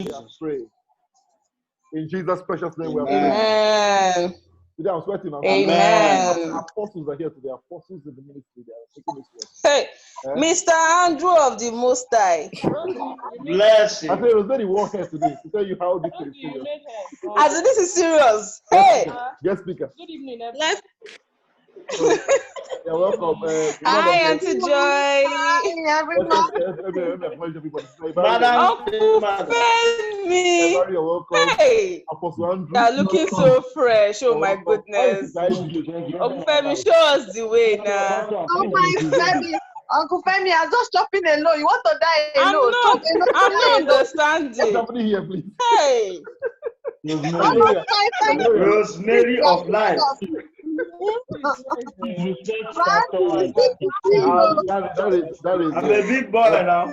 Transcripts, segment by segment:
We are pray. In Jesus' precious name, we are praying. Amen. Today I'm sweating. Amen. Apostles are here today. Apostles in the ministry. They are taking this word. Hey, Mr. Andrew of the Most High. Bless you. I said, Rosemary walk here today to tell you how this is serious. As in, this is serious. Hey. Guest speaker. Good evening, everyone. Let's. You're welcome. Hi, Auntie Joy. Hi, everyone. Uncle Femi. You're welcome. Hey. Apostle Andrew. You're looking so fresh. Oh my goodness. Uncle Femi, show us the way now. Oh my Femi. Uncle Femi, I'm just chopping alone. You want to die alone? I'm not understanding. What's happening here, please? Hey. Rosemary of life. That is. I'm a big boy now.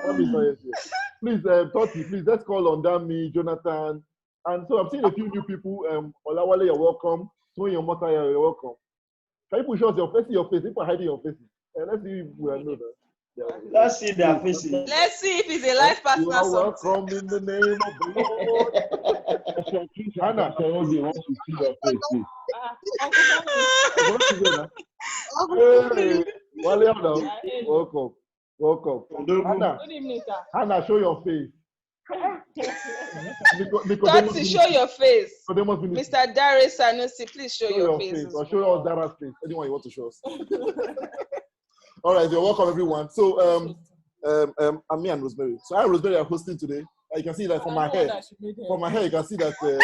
Please, Toti, please, let's call on Dami, Jonathan. And so I'm seeing a few new people. Olawale, you're welcome. Tony, your mother, you're welcome. Can you push us your face? People are hiding your faces. Let's see if we know that. Yeah, let's see their faces. Let's see if he's a life partner. You are welcome in the name of the Lord. Hannah, you want to see your face, please. Hey, welcome. Hannah, Good evening, sir. Hannah, show your face. Tati, show your face. Mr. Mr. Darius Sanusi, please show your face. Or show us Dara's face. Anyone you want to show us. All right, you're welcome, everyone. So, I'm me and Rosemary. So, I and Rosemary are hosting today. You can see that from my hair. From my hair, you can see that the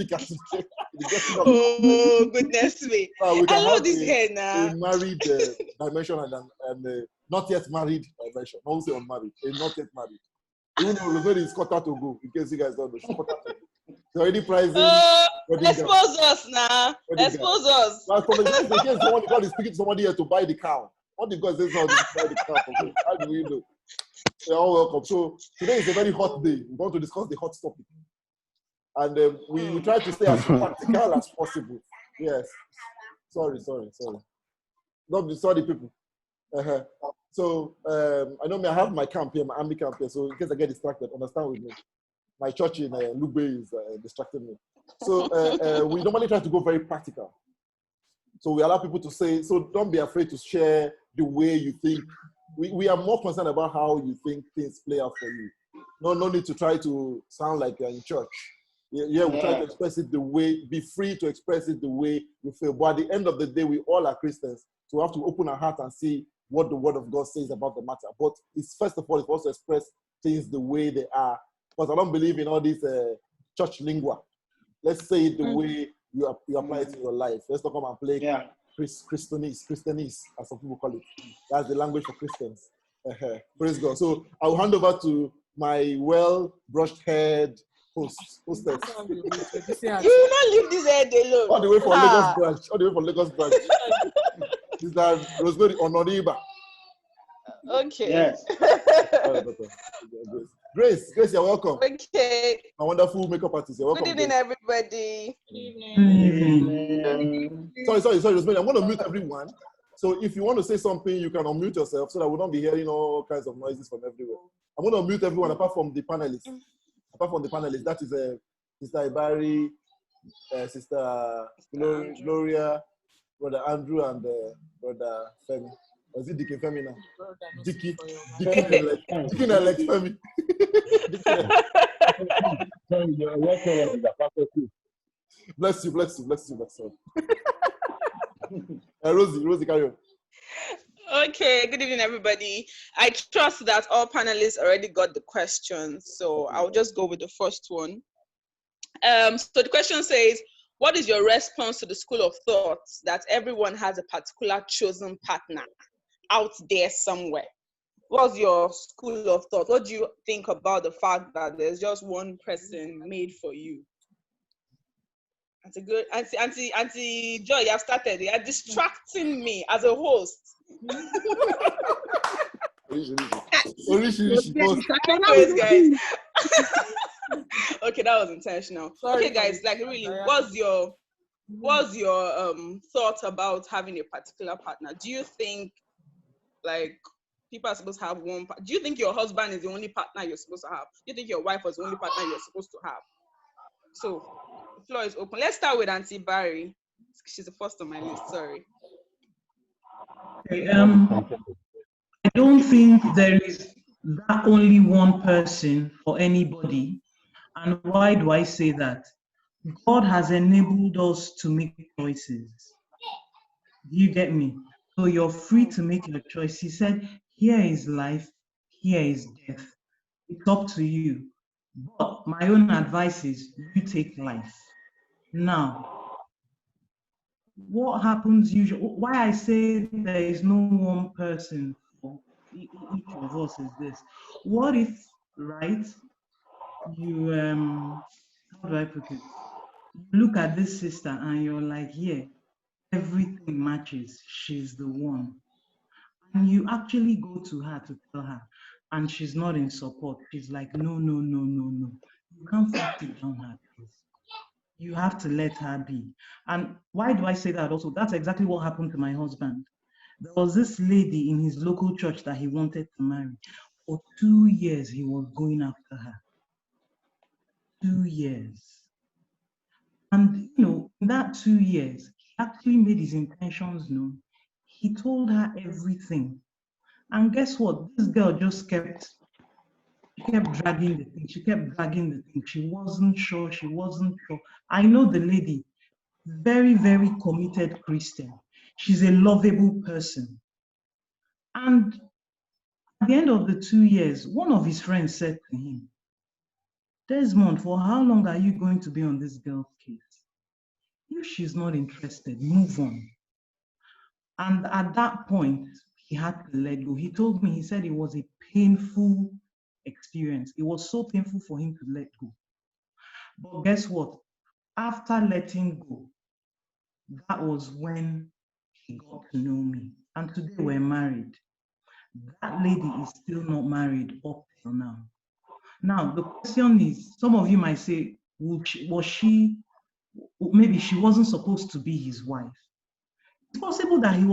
guest speaker. Oh, goodness me. I love this hair now. A married dimension and not yet married dimension. I won't say unmarried. A not yet married. Even though Rosemary is quarter to go, in case you guys don't know, she's quarter to go. They're already pricing. Expose us now. Expose us. Like for the case someone God is speaking to somebody here to buy the cow. What did God say to buy the cow for me? How do we know? You're all welcome. So today is a very hot day. We want to discuss the hot topic. And we try to stay as practical as possible. Yes. Sorry. Not be sorry, people. So I know I have my camp here, my army camp here. So in case I get distracted, understand with me. My church in Lugbe is distracting me. So we normally try to go very practical. So we allow people to say, so don't be afraid to share the way you think. We are more concerned about how you think things play out for you. No need to try to sound like you're in church. Yeah, we try to express it the way, be free to express it the way you feel. But at the end of the day, we all are Christians. So we have to open our heart and see what the Word of God says about the matter. But it's first of all, it's also express things the way they are. Because I don't believe in all this church lingua. Let's say it the way you apply it to your life. Let's not come and play Christianese, as some people call it. That's the language for Christians. Praise God. So I'll hand over to my well-brushed head hostess. You will not leave this head alone. All the way from Lagos branch. Is that Rosemary Onoriba? Okay. Yes. Grace, you're welcome. Okay. My wonderful makeup artist, you're welcome. Good evening, everybody. Good evening. Sorry, Rosemary. I'm going to mute everyone. So if you want to say something, you can unmute yourself so that we don't be hearing all kinds of noises from everywhere. I'm going to mute everyone apart from the panelists. That is Sister Ibari, Sister Gloria, Brother Andrew, and Brother Femi. Or is it Dickie Femi now? Dickie Alex Femi. Bless you. Rosie, carry on. Okay, good evening, everybody. I trust that all panelists already got the questions, so I'll just go with the first one. So the question says, what is your response to the school of thought that everyone has a particular chosen partner out there somewhere? What's your school of thought? What do you think about the fact that there's just one person made for you? That's a good Auntie Joy, you have started. You are distracting me as a host. Anyways, guys. Okay, that was intentional. Okay, guys, like really, what's your thought about having a particular partner? Do you think like people are supposed to have one. Do you think your husband is the only partner you're supposed to have? Do you think your wife was the only partner you're supposed to have? So the floor is open. Let's start with Auntie Barry. She's the first on my list. Sorry. Okay, I don't think there is that only one person for anybody. And why do I say that? God has enabled us to make choices. Do you get me? So you're free to make your choice. He said, here is life, here is death. It's up to you. But my own advice is you take life. Now, what happens usually, why I say there is no one person for each of us is this. What if, right, you, how do I put it? You look at this sister and you're like, yeah, everything matches. She's the one. And you actually go to her to tell her, and she's not in support. She's like, no, no, no, no, no. You can't force it down her throat. You have to let her be. And why do I say that also? That's exactly what happened to my husband. There was this lady in his local church that he wanted to marry. For 2 years, he was going after her. 2 years. And, in that 2 years, he actually made his intentions known. He told her everything. And guess what? This girl just kept dragging the thing. She kept dragging the thing. She wasn't sure. She wasn't sure. I know the lady, very, very committed Christian. She's a lovable person. And at the end of the 2 years, one of his friends said to him, Desmond, for how long are you going to be on this girl's case? If she's not interested, move on. And at that point, he had to let go. He told me, he said it was a painful experience. It was so painful for him to let go. But guess what? After letting go, that was when he got to know me. And today we're married. That lady is still not married up till now. Now, the question is, some of you might say, maybe she wasn't supposed to be his wife. It's possible that she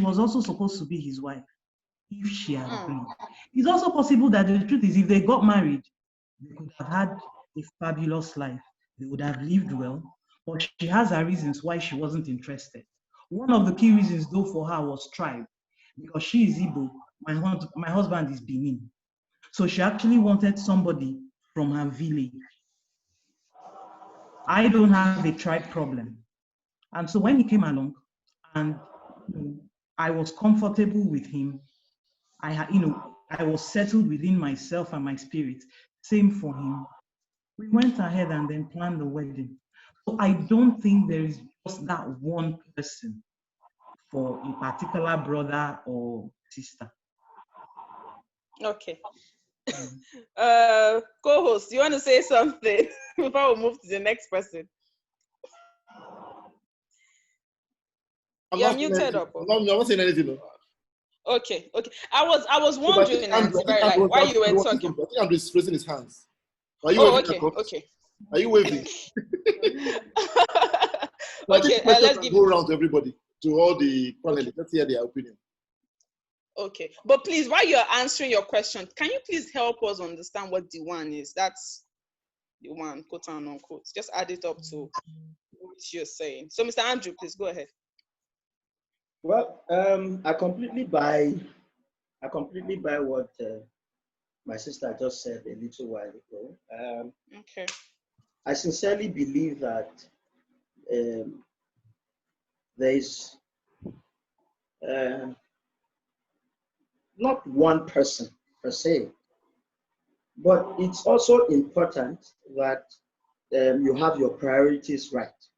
was also supposed to be his wife if she had agreed. It's also possible that the truth is, if they got married, they could have had a fabulous life. They would have lived well, but she has her reasons why she wasn't interested. One of the key reasons, though, for her was tribe, because she is Igbo, my husband is Benin. So she actually wanted somebody from her village. I don't have a tribe problem. And so when he came along, and I was comfortable with him, I was settled within myself and my spirit. Same for him. We went ahead and then planned the wedding. So I don't think there is just that one person for a particular brother or sister. Okay. Co-host, you want to say something before we move to the next person? You're muted up. I'm not saying anything. No. Okay. I was wondering, why you were talking. I think Andrew is raising his hands. Are you waving? Okay. Are you waving? Okay, let's go around to everybody, to all the panelists. Let's hear their opinion. Okay, but please, while you're answering your question, can you please help us understand what the one is? That's the one, quote and unquote. Just add it up to what you're saying. So, Mr. Andrew, please go ahead. Well, I completely buy what my sister just said a little while ago. Okay. I sincerely believe that there is not one person per se, but it's also important that you have your priorities right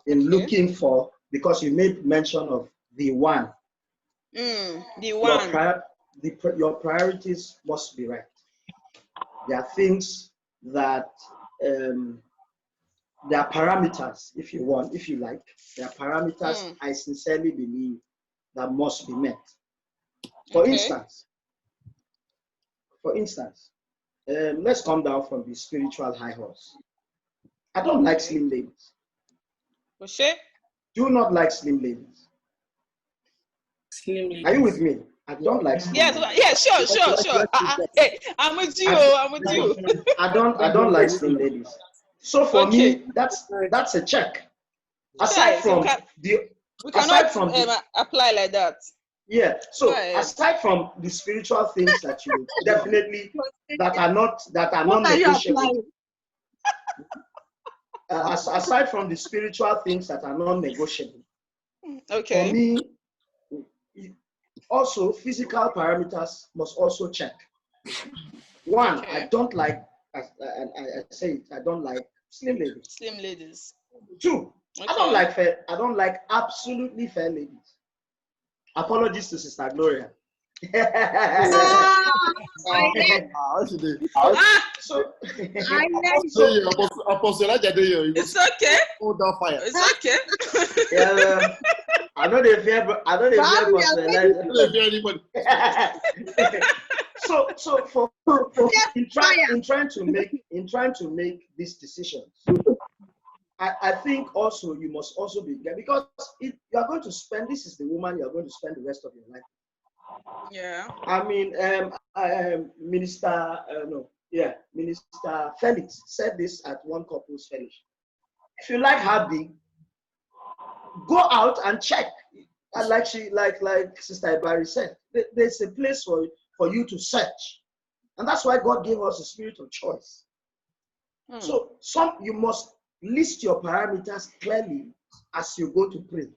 in looking for, because you made mention of the one. The one. Your priorities must be right. There are things that there are parameters, if you like. There are parameters I sincerely believe that must be met. For instance, let's come down from the spiritual high horse. I don't like slim ladies. Do not like slim ladies. Are you with me? I don't like slim Yes, ladies. yeah, sure. Hey, I'm with you. I'm with you. I don't like slim ladies. So for Okay. me, that's a check. Aside Guys, from the we aside cannot from the apply like that. yeah, Go so ahead. aside from the spiritual things that you definitely that are not What are you negotiable, applying? aside from the spiritual things that are non-negotiable, for Okay. me, also physical parameters must also check. One, I Okay. don't like, I say it, I don't like slim ladies. Slim ladies. Two, Okay. I don't like absolutely fair ladies. Apologies to Sister Gloria. So it's okay. Hold down fire. It's okay. yeah, I know they fear, but I know they fear, but I don't fear anybody. so for in trying to make these decisions, I think also you must also be there because you are going to spend. This is the woman you are going to spend the rest of your life. Yeah. I mean, Minister Felix said this at one couple's fellowship. If you like her big, go out and check. And like Sister Ibari said, there's a place for you to search, and that's why God gave us a spirit of choice. So you must list your parameters clearly as you go to pray.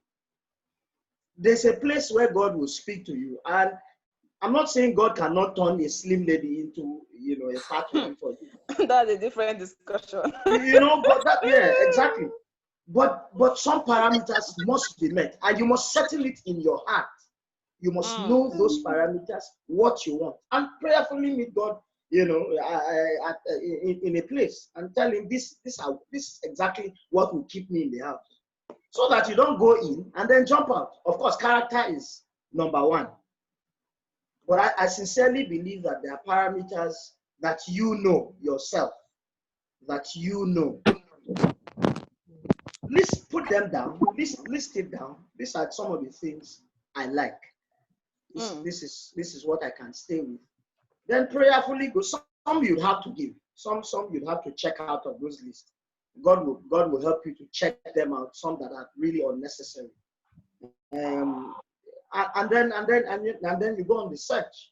There's a place where God will speak to you, and I'm not saying God cannot turn a slim lady into a fat one for you. That's a different discussion. But exactly. But some parameters must be met, and you must settle it in your heart. You must know those parameters, what you want, and prayerfully meet God, in a place, and tell Him this is exactly what will keep me in the house, so that you don't go in and then jump out. Of course, character is number one, but I sincerely believe that there are parameters that you know yourself, that you know. Put them down. List it down. These are some of the things I like. This is what I can stay with. Then prayerfully go. Some you'd have to give. Some you'd have to check out of those lists. God will help you to check them out. Some that are really unnecessary. And then you go on the search.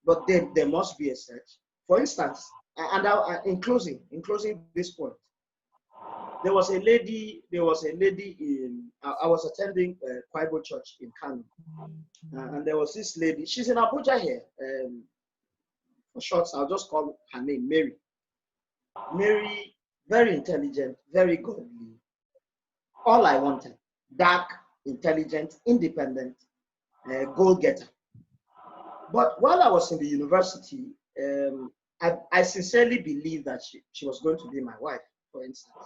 But there must be a search. For instance, in closing this point, there was a lady in, I was attending Kwaibo Church in Kano. And there was this lady, she's in Abuja here. For short, I'll just call her name Mary. Mary, very intelligent, very godly. All I wanted, dark, intelligent, independent, goal-getter. But while I was in the university, I sincerely believed that she was going to be my wife, for instance.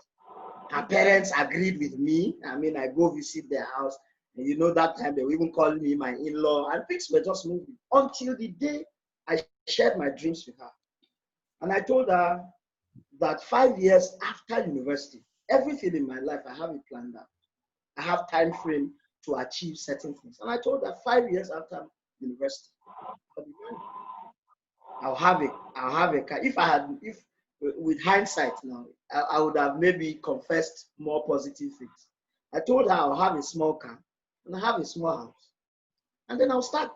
Her parents agreed with me. I mean, I go visit their house, and that time they were even calling me my in-law, and things were just moving until the day I shared my dreams with her. And I told her that 5 years after university, everything in my life, I have it planned out. I have time frame to achieve certain things. And I told her 5 years after university, I'll have a car. If with hindsight now, I would have maybe confessed more positive things. I told her I'll have a small car and I have a small house, and then I'll start.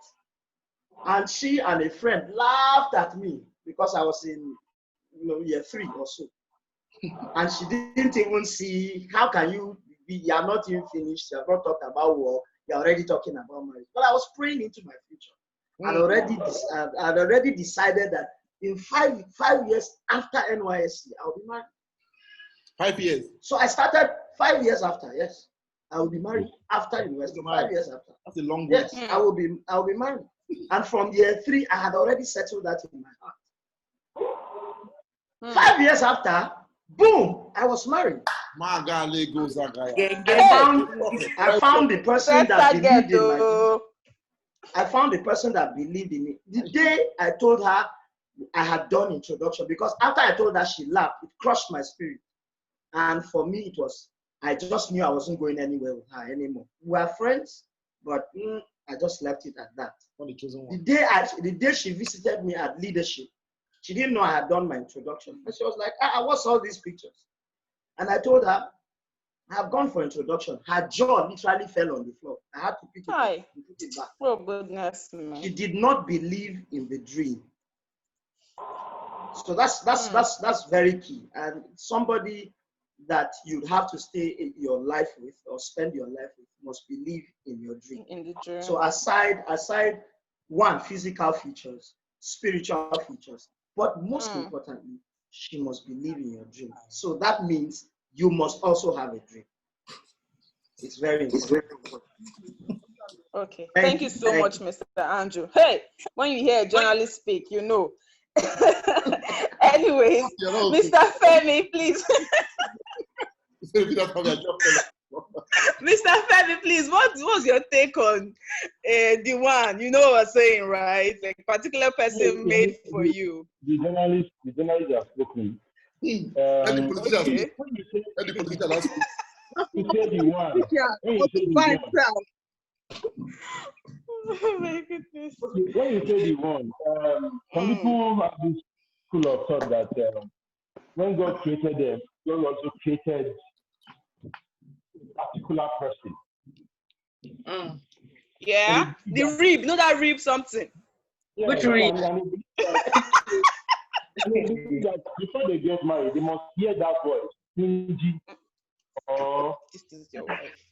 And she and a friend laughed at me because I was in year 3 or so, and she didn't even see how can you are not even finished. You have not talked about work. You're already talking about marriage. But I was praying into my future. I'd already decided that in 5 years after NYSC, I'll be married. 5 years. So I started 5 years after. Yes, I will be married after university. 5 years after. That's a long way. Yes, I will be married. And from year 3, I had already settled that in my heart. 5 years after, boom, I was married. I found the person that believed in my. I found the person that believed in me. The day I told her I had done introduction, because after I told her, she laughed. It crushed my spirit. And for me, I just knew I wasn't going anywhere with her anymore. We were friends, but I just left it at that. Not the chosen The one. day she visited me at leadership, she didn't know I had done my introduction. And she was like, what's all these pictures? And I told her, I've gone for introduction. Her jaw literally fell on the floor. I had to pick it up and put it back. Oh, goodness me. She did not believe in the dream. So that's very key. And somebody that you'd have to stay in your life with or spend your life with must believe in your dream. In the dream. So aside one, physical features, spiritual features, but most importantly, she must believe in your dream. So that means you must also have a dream. It's very important. Okay. Thank you so much, Mr. Andrew. Hey, when you hear a journalist speak, you know. Anyways, Mr. Femi, please. Mr. Femi, please, what was your take on the one? You know what I'm saying, right? Like a particular person made for you. The journalist have spoken. And the politician Okay. and the politician has spoken. You say the one. When you say the one. Oh my goodness. When you say the one, some people have this school of thought that when God created them, God also created a particular person. Yeah, the rib, know that rib something. Yeah, Which rib? That before they get married, they must hear that voice. Stingy or This is your wife.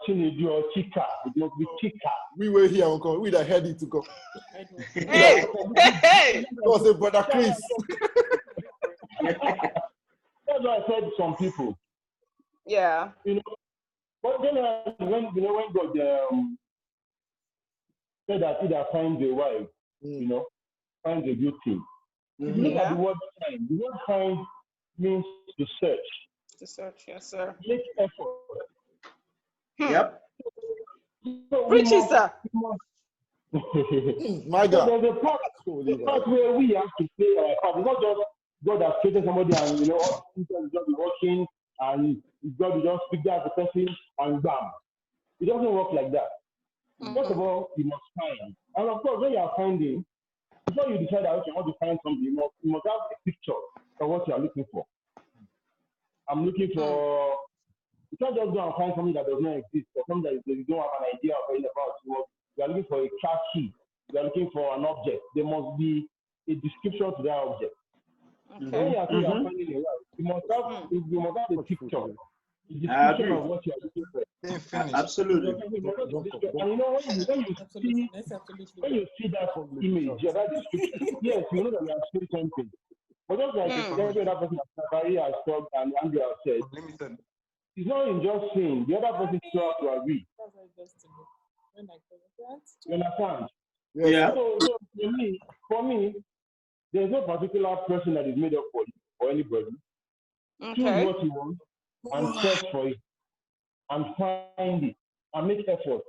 Chinedu or Chika. It must be Chika. We were here, Uncle. We that headed to go. Hey, hey. That was a brother Chris. That's why I said some people. Yeah. You know, but then when God said that either find a wife, you know, find a good thing. If you look at the word find, the word find means to search. To search, yes, sir. Make effort. Yep. So Preach it, sir. My God. There's a part where we have to play our part. It's not just God has created somebody and, you know, all people just be watching and God will just pick that the person and bam. It doesn't work like that. First of all, you must find. And of course, when you are finding, before you decide that you want to find something, you must have a picture of what you are looking for. I'm looking for, you can't just go and find something that does not exist or something that you don't have an idea of about. You are looking for a car key. You are looking for an object. There must be a description to that object. Okay. When you are finding a wife, you must have a picture, a description of what you are looking for. Absolutely. And you know, when you see that image, that description, yes, you know that you are seeing something. But just like every other person that Barry has talked and Andrew has said, it's not in just saying, the other person still has to agree. You understand? Yeah. So for me, there's no particular person that is made up for you or anybody. Okay. Choose what you want and search for it and find it and make effort.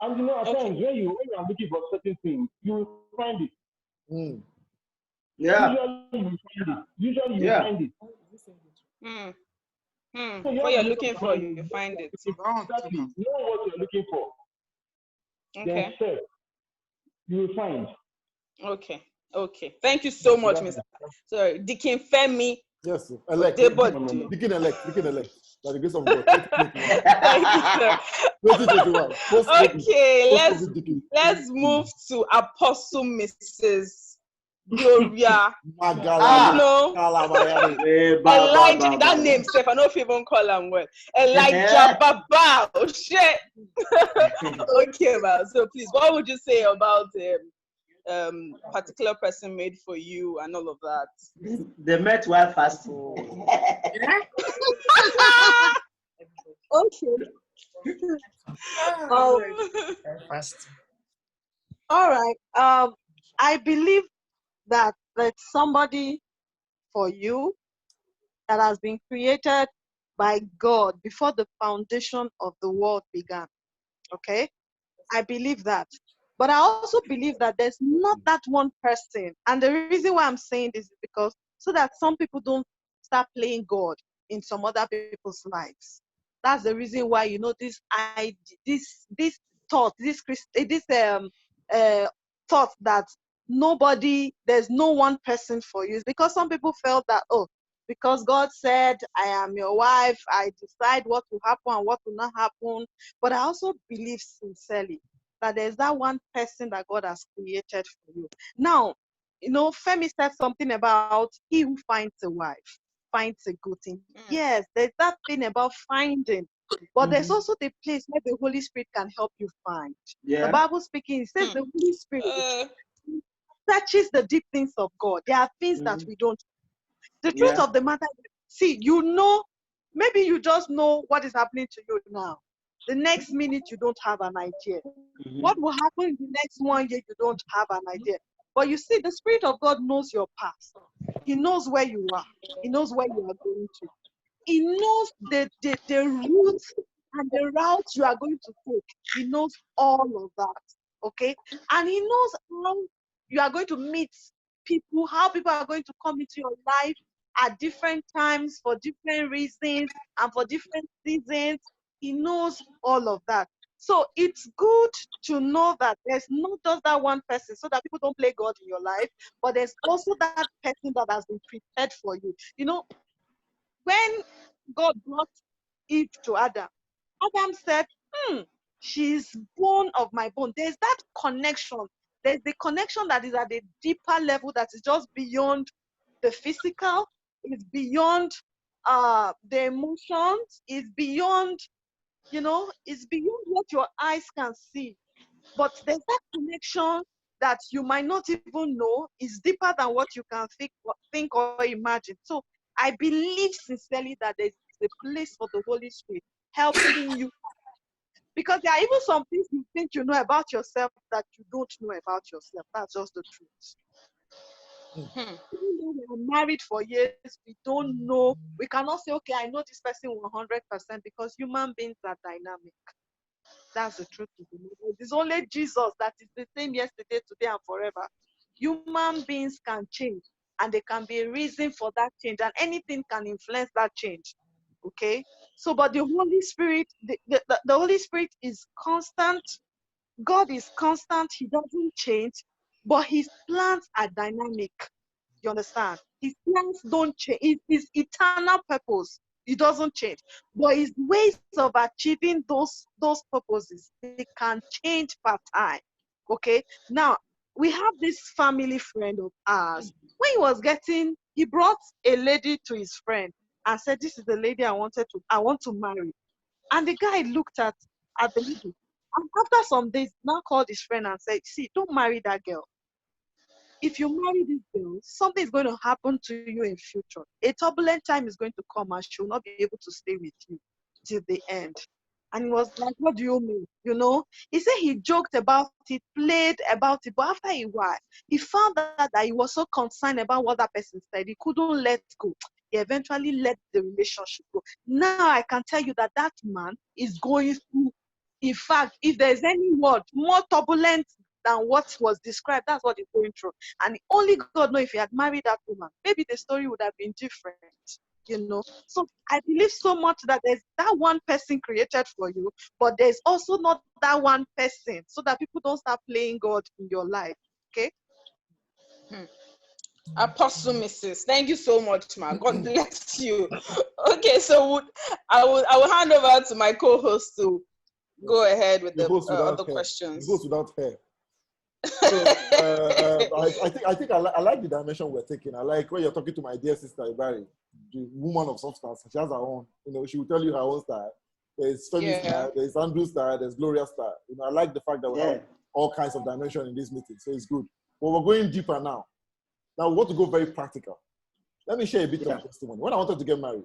And you know, at times when you are looking for certain things, you will find it. Yeah. Usually you find it. So what you're looking for, you find it. Exactly. Know what you're looking for. Then search. You will find. Okay. Thank you so much, Mr. Sorry, Deacon Femi. Yes, sir. Elect. Deacon elect. By the grace of God. Thank you, sir. 2021. Okay, let's move to Apostle Mrs. Gloria. Elijah, that name, Steph, I don't know if you even call him well. Elijah Baba. Oh shit. Okay, well, so please, what would you say about particular person made for you and all of that? They met while fasting. Okay. All right. I believe that it's somebody for you that has been created by God before the foundation of the world began. Okay? I believe that. But I also believe that there's not that one person. And the reason why I'm saying this is because so that some people don't start playing God in some other people's lives. That's the reason why, you know, this thought, this thought that there's no one person for you. It's because some people felt that, oh, because God said, I am your wife, I decide what will happen and what will not happen. But I also believe sincerely that there's that one person that God has created for you. Now, Femi said something about he who finds a wife finds a good thing. Yes, there's that thing about finding. But there's also the place where the Holy Spirit can help you find. Yeah. The Bible speaking, it says the Holy Spirit searches the deep things of God. There are things that we don't. The truth of the matter is, see, maybe you just know what is happening to you now. The next minute, you don't have an idea. What will happen in the next 1 year, you don't have an idea. But you see, the Spirit of God knows your past. He knows where you are. He knows where you are going to. He knows the route and the route you are going to take. He knows all of that. Okay? And he knows how you are going to meet people, how people are going to come into your life at different times for different reasons and for different seasons. He knows all of that. So it's good to know that there's not just that one person, so that people don't play God in your life, but there's also that person that has been prepared for you. When God brought Eve to Adam, Adam said, she's bone of my bone. There's that connection. There's the connection that is at a deeper level that is just beyond the physical, it's beyond the emotions, it's beyond, it's beyond what your eyes can see. But there's that connection that you might not even know is deeper than what you can think or imagine. So I believe sincerely that there's a place for the Holy Spirit helping you. Because there are even some things you think you know about yourself that you don't know about yourself. That's just the truth. Even though we are married for years, we don't know. We cannot say, okay, I know this person 100% because human beings are dynamic. That's the truth. It's only Jesus that is the same yesterday, today, and forever. Human beings can change, and there can be a reason for that change, and anything can influence that change. Okay? So, but the Holy Spirit, the Holy Spirit is constant. God is constant. He doesn't change, but his plans are dynamic. You understand? His plans don't change. His eternal purpose, it doesn't change. But his ways of achieving those purposes, they can change per time. Okay? Now, we have this family friend of ours. When he brought a lady to his friend and said, this is the lady I want to marry. And the guy looked at the lady. And after some days, now called his friend and said, see, don't marry that girl. If you marry this girl, something is going to happen to you in future. A turbulent time is going to come and she will not be able to stay with you till the end. And he was like, what do you mean? He said he joked about it, played about it, but after a while, he found that he was so concerned about what that person said, he couldn't let go. He eventually let the relationship go. Now I can tell you that man is going through, in fact, if there's any word more turbulent than what was described, that's what he's going through. And only God knows if he had married that woman, maybe the story would have been different. So I believe so much that there's that one person created for you, but there's also not that one person, so that people don't start playing God in your life. Okay? Apostle Mrs. Thank you so much, ma. God bless you. Okay, so I will hand over to my co-host to go ahead with the other questions. It goes without hair. So, I like the dimension we're taking. I like when you're talking to my dear sister Ibari, the woman of substance. She has her own. She will tell you her own style. There's Femi's style, there's Andrew's style, there's Gloria's style. I like the fact that we have all kinds of dimension in this meeting, so it's good. But we're going deeper now. Now we want to go very practical. Let me share a bit of testimony. When I wanted to get married,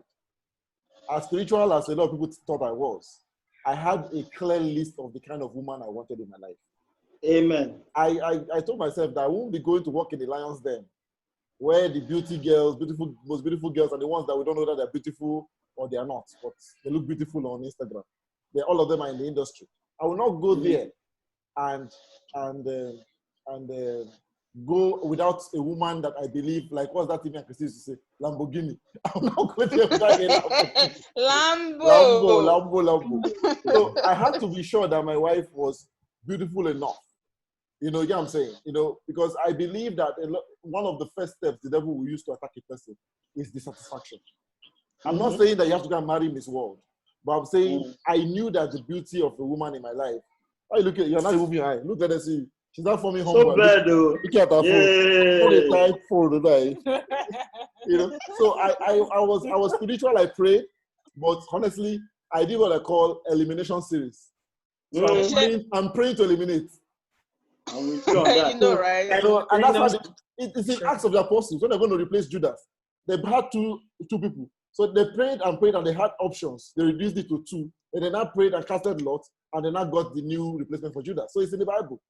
as spiritual as a lot of people thought I was, I had a clear list of the kind of woman I wanted in my life. Amen. I told myself that I won't be going to work in the lion's den, where the most beautiful girls are the ones that we don't know that they're beautiful or they are not, but they look beautiful on Instagram. All of them are in the industry. I will not go there and go without a woman that I believe, like what's that thing Christy used to say? Lamborghini. I'm not going there without a Lambo. Lambo. So I had to be sure that my wife was beautiful enough. You know, yeah, I'm saying, you know, because I believe that one of the first steps the devil will use to attack a person is dissatisfaction. I'm not saying that you have to go and marry Miss World, but I'm saying I knew that the beauty of the woman in my life. I look at you're not moving your eye. Look at her, see, she's not forming humble. So bad, though. Look at her phone. Not a type phone today. You know, so I was spiritual. I prayed, but honestly, I did what I call elimination series. So I'm praying to eliminate. I'm with you on that. You know, right? You know, and that's why it's in Acts of the Apostles when they're going to replace Judas. They had two people. So they prayed and they had options. They reduced it to 2. And then I prayed and casted lots, and then I got the new replacement for Judas. So it's in the Bible.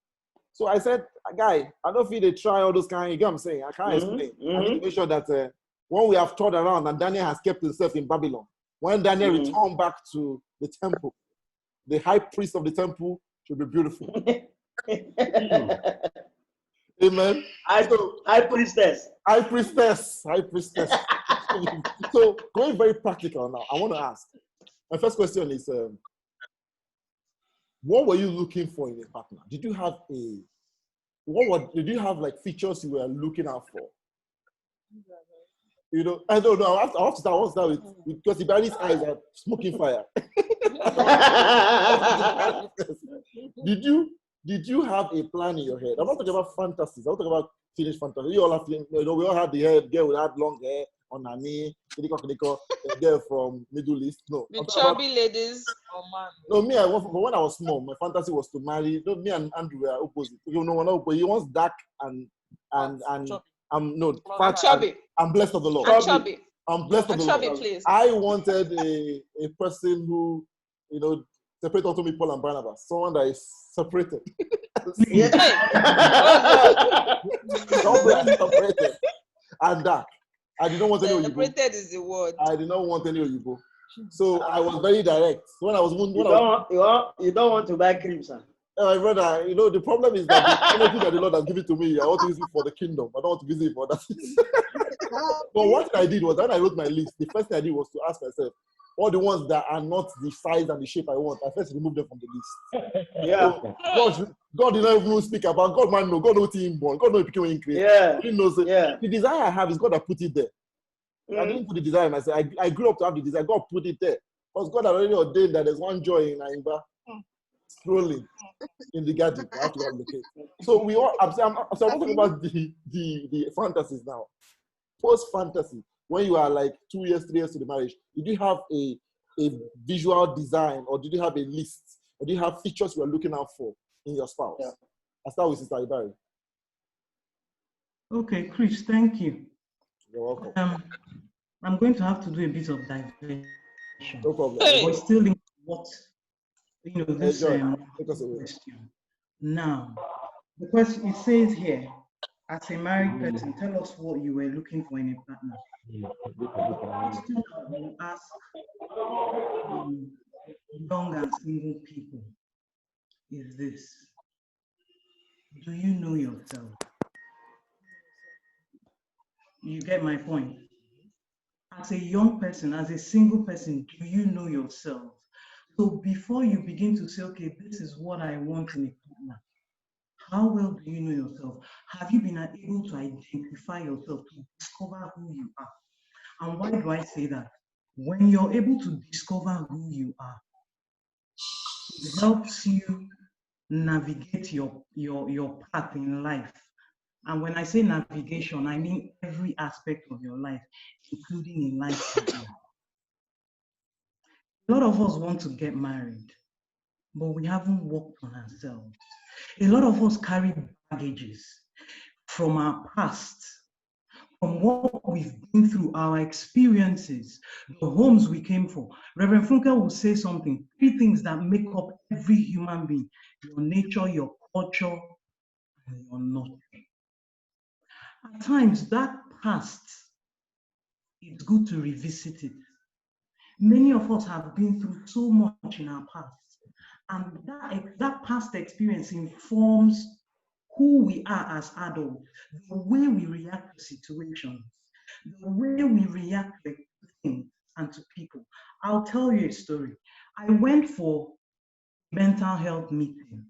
So I said, guy, I don't feel they try all those kind. You get what I'm saying? I can't explain. I need to make sure that when we have turned around and Daniel has kept himself in Babylon, when Daniel returned back to the temple, the high priest of the temple should be beautiful. Amen. High priestess. High priestess. So going very practical now, I want to ask. My first question is, what were you looking for in a partner? Did you have like features you were looking out for? You know, I don't know. I have to start with because Ibari's eyes are smoking fire. Did you have a plan in your head? I'm not talking about fantasies. I'm talking about finished fantasy. You all have, you know, we all had the hair, girl with had long hair on her knee, a girl from Middle East. No. The chubby ladies. Oh man. No, but when I was small, my fantasy was to marry. No, me and Andrew were opposite. You know, we're not opposite. He wants dark and fat. Chubby. I'm blessed of the Lord. And chubby. I'm blessed of the Lord. Please. I wanted a person who, you know, separate unto me Paul and Barnabas. Someone that is separated. Separated and dark. I did not want any Oyibo. Separated is the word. I did not want any Oyibo. So I was very direct. When I was you don't want to buy cream, sir. My brother, you know, the problem is that the energy that the Lord has given to me, I want to use it for the kingdom. I don't want to use it for that. But what I did was, when I wrote my list, the first thing I did was to ask myself, all the ones that are not the size and the shape I want, I first remove them from the list. Yeah. So God did not even speak about God, man. No, God knows him born. God knows became in creation. Yeah. He knows it. Yeah. The desire I have is God that put it there. I didn't put the desire myself. I grew up to have the desire. God put it there. Because God had already ordained that there's one joy in Aimba scrolling in the garden. I have to allocate. So we all. I'm talking about the fantasies now. Post fantasy, when you are like 2 years, 3 years to the marriage, did you have a visual design, or did you have a list, or do you have features you are looking out for in your spouse? Yeah. I'll start with Sister Ibari. Okay, Chris, thank you. You're welcome. I'm going to have to do a bit of diversion. No problem. But still in what, you know, this question. Now, the question, it says here, as a married person, tell us what you were looking for in a partner. The question I will ask young and single people is this: do you know yourself? You get my point? As a young person, as a single person, do you know yourself? So before you begin to say, okay, this is what I want in a partner, how well do you know yourself? Have you been able to identify yourself, to discover who you are? And why do I say that? When you're able to discover who you are, it helps you navigate your path in life. And when I say navigation, I mean every aspect of your life, including in life. A lot of us want to get married, but we haven't worked on ourselves. A lot of us carry baggages from our past, from what we've been through, our experiences, the homes we came from. Reverend Funke will say something, 3 things that make up every human being: your nature, your culture, and your nurture. At times, that past, it's good to revisit it. Many of us have been through so much in our past, and that past experience informs who we are as adults, the way we react to situations, the way we react to things and to people. I'll tell you a story. I went for mental health meeting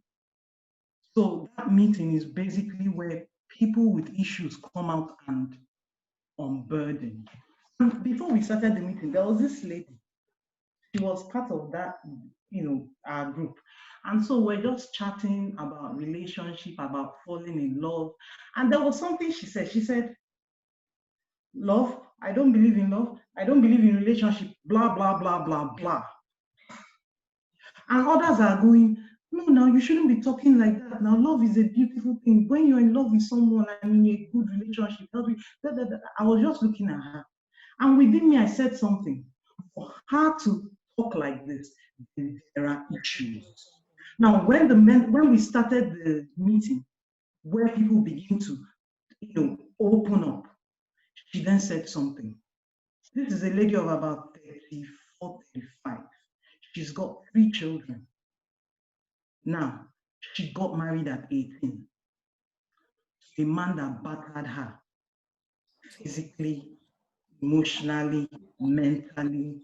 So that meeting is basically where people with issues come out and unburden. And before we started the meeting, there was this lady. She was part of that, our group. And so we're just chatting about relationship, about falling in love. And there was something she said. She said, love, I don't believe in love. I don't believe in relationship, blah, blah, blah, blah, blah. And others are going, no, now you shouldn't be talking like that. Now, love is a beautiful thing. When you're in love with someone and in a good relationship, I was just looking at her. And within me, I said something. For her to talk like this, there are issues. Now, when we started the meeting, where people begin to, open up, she then said something. This is a lady of about 34, 35. She's got 3 children. Now, she got married at 18. A man that battered her physically, emotionally, mentally.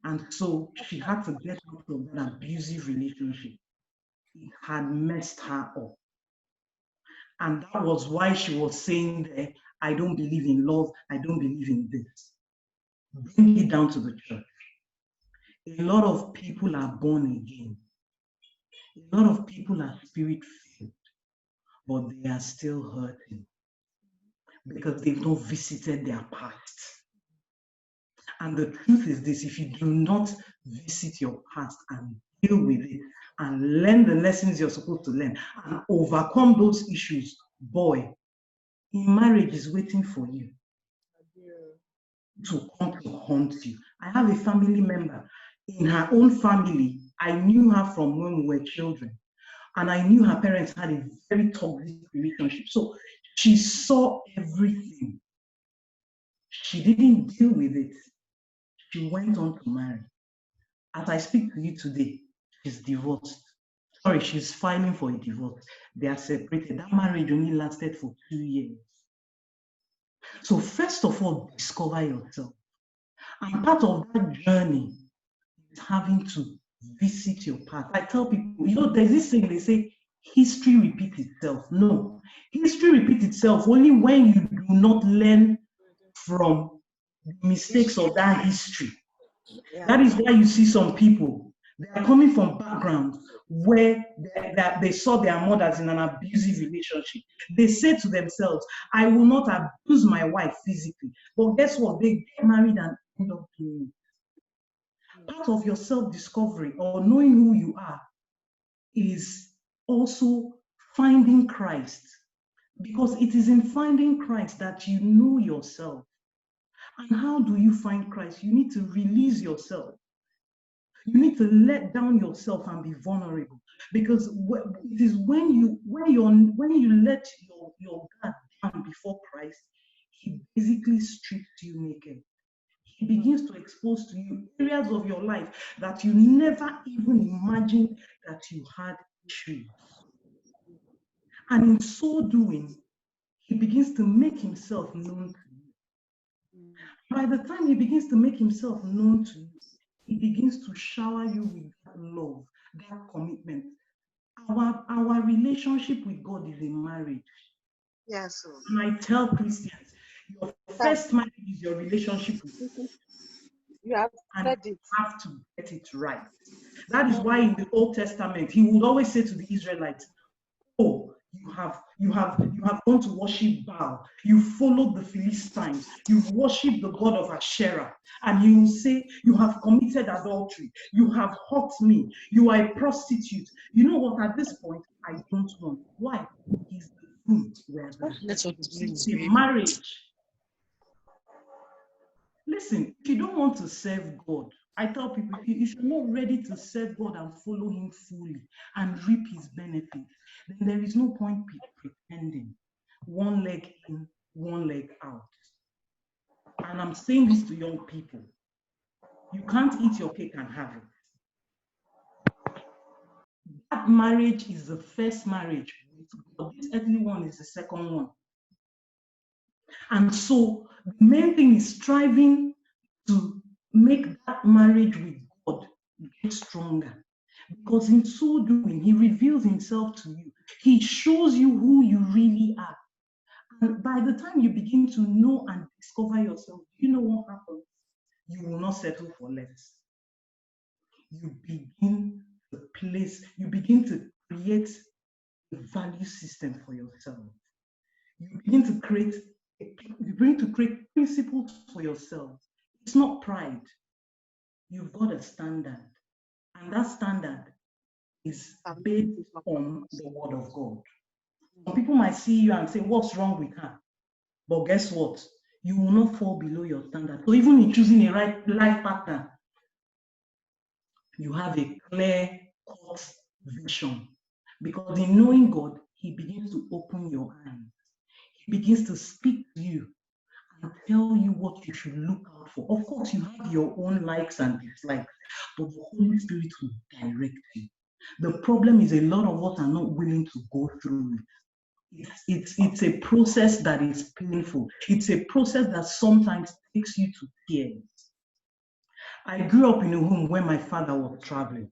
And so she had to get out of an abusive relationship. It had messed her up. And that was why she was saying there, I don't believe in love, I don't believe in this. Bring it down to the church. A lot of people are born again. A lot of people are spirit-filled, but they are still hurting because they've not visited their past. And the truth is this, if you do not visit your past and deal with it and learn the lessons you're supposed to learn and overcome those issues, boy, in marriage is waiting for you to come to haunt you. I have a family member. In her own family, I knew her from when we were children. And I knew her parents had a very toxic relationship. So she saw everything. She didn't deal with it. She went on to marry. As I speak to you today, she's divorced. Sorry, she's filing for a divorce. They are separated. That marriage only lasted for 2 years. So first of all, discover yourself. And part of that journey is having to visit your past. I tell people, there's this thing they say, history repeats itself. No, history repeats itself only when you do not learn from the mistakes of that history. Yeah. That is why you see some people, they are coming from backgrounds where they saw their mothers in an abusive relationship. They say to themselves, I will not abuse my wife physically. But guess what? They get married and end up doing it. Part of your self-discovery or knowing who you are is also finding Christ. Because it is in finding Christ that you know yourself. And how do you find Christ? You need to release yourself. You need to let down yourself and be vulnerable. Because it is when you let your guard down before Christ, he basically strips you naked. He begins to expose to you areas of your life that you never even imagined that you had issues. And in so doing, he begins to make himself known to you. By the time he begins to make himself known to you, he begins to shower you with that love, that commitment. Our relationship with God is a marriage. Yes. And I tell Christians, your first marriage is your relationship with God. You have said it. You have to get it right. That is why in the Old Testament, he would always say to the Israelites, oh, you have gone to worship Baal. You followed the Philistines. You worship the god of Asherah. And he will say, you have committed adultery. You have hurt me. You are a prostitute. You know what? At this point, I don't want. Why? He's the fruit where the marriage. Listen, if you don't want to serve God, I tell people, if you're not ready to serve God and follow him fully and reap his benefits, then there is no point pretending. One leg in, one leg out. And I'm saying this to young people. You can't eat your cake and have it. That marriage is the first marriage with God. This earthly one is the second one. And so the main thing is striving to make that marriage with God get stronger. Because in so doing, he reveals himself to you. He shows you who you really are. And by the time you begin to know and discover yourself, you know what happens? You will not settle for less. You begin to create a value system for yourself. You begin to create principles for yourself. It's not pride. You've got a standard. And that standard is based on the word of God. Some people might see you and say, what's wrong with her? But guess what? You will not fall below your standard. So even in choosing a right life partner, you have a clear cut vision. Because in knowing God, He begins to open your eyes. He begins to speak to you and tell you what you should look out for. Of course, you have your own likes and dislikes, but the Holy Spirit will direct you. The problem is a lot of us are not willing to go through it. It's a process that is painful. It's a process that sometimes takes you to tears. I grew up in a home where my father was traveling.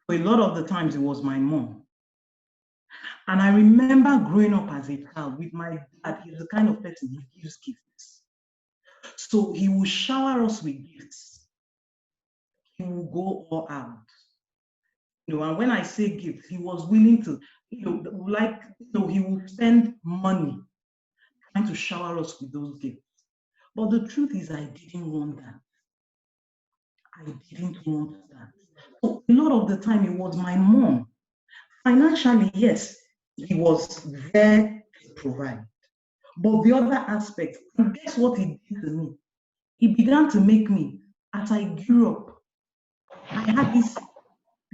A lot of the times it was my mom. And I remember growing up as a child with my dad. He's the kind of person, he gives gifts. So he will shower us with gifts. He will go all out. And when I say gifts, he was willing to, he will spend money trying to shower us with those gifts. But the truth is, I didn't want that. I didn't want that. So a lot of the time, it was my mom. Financially, yes, he was there to provide. But the other aspect, and guess what he did to me? He began to make me, as I grew up, I had this thing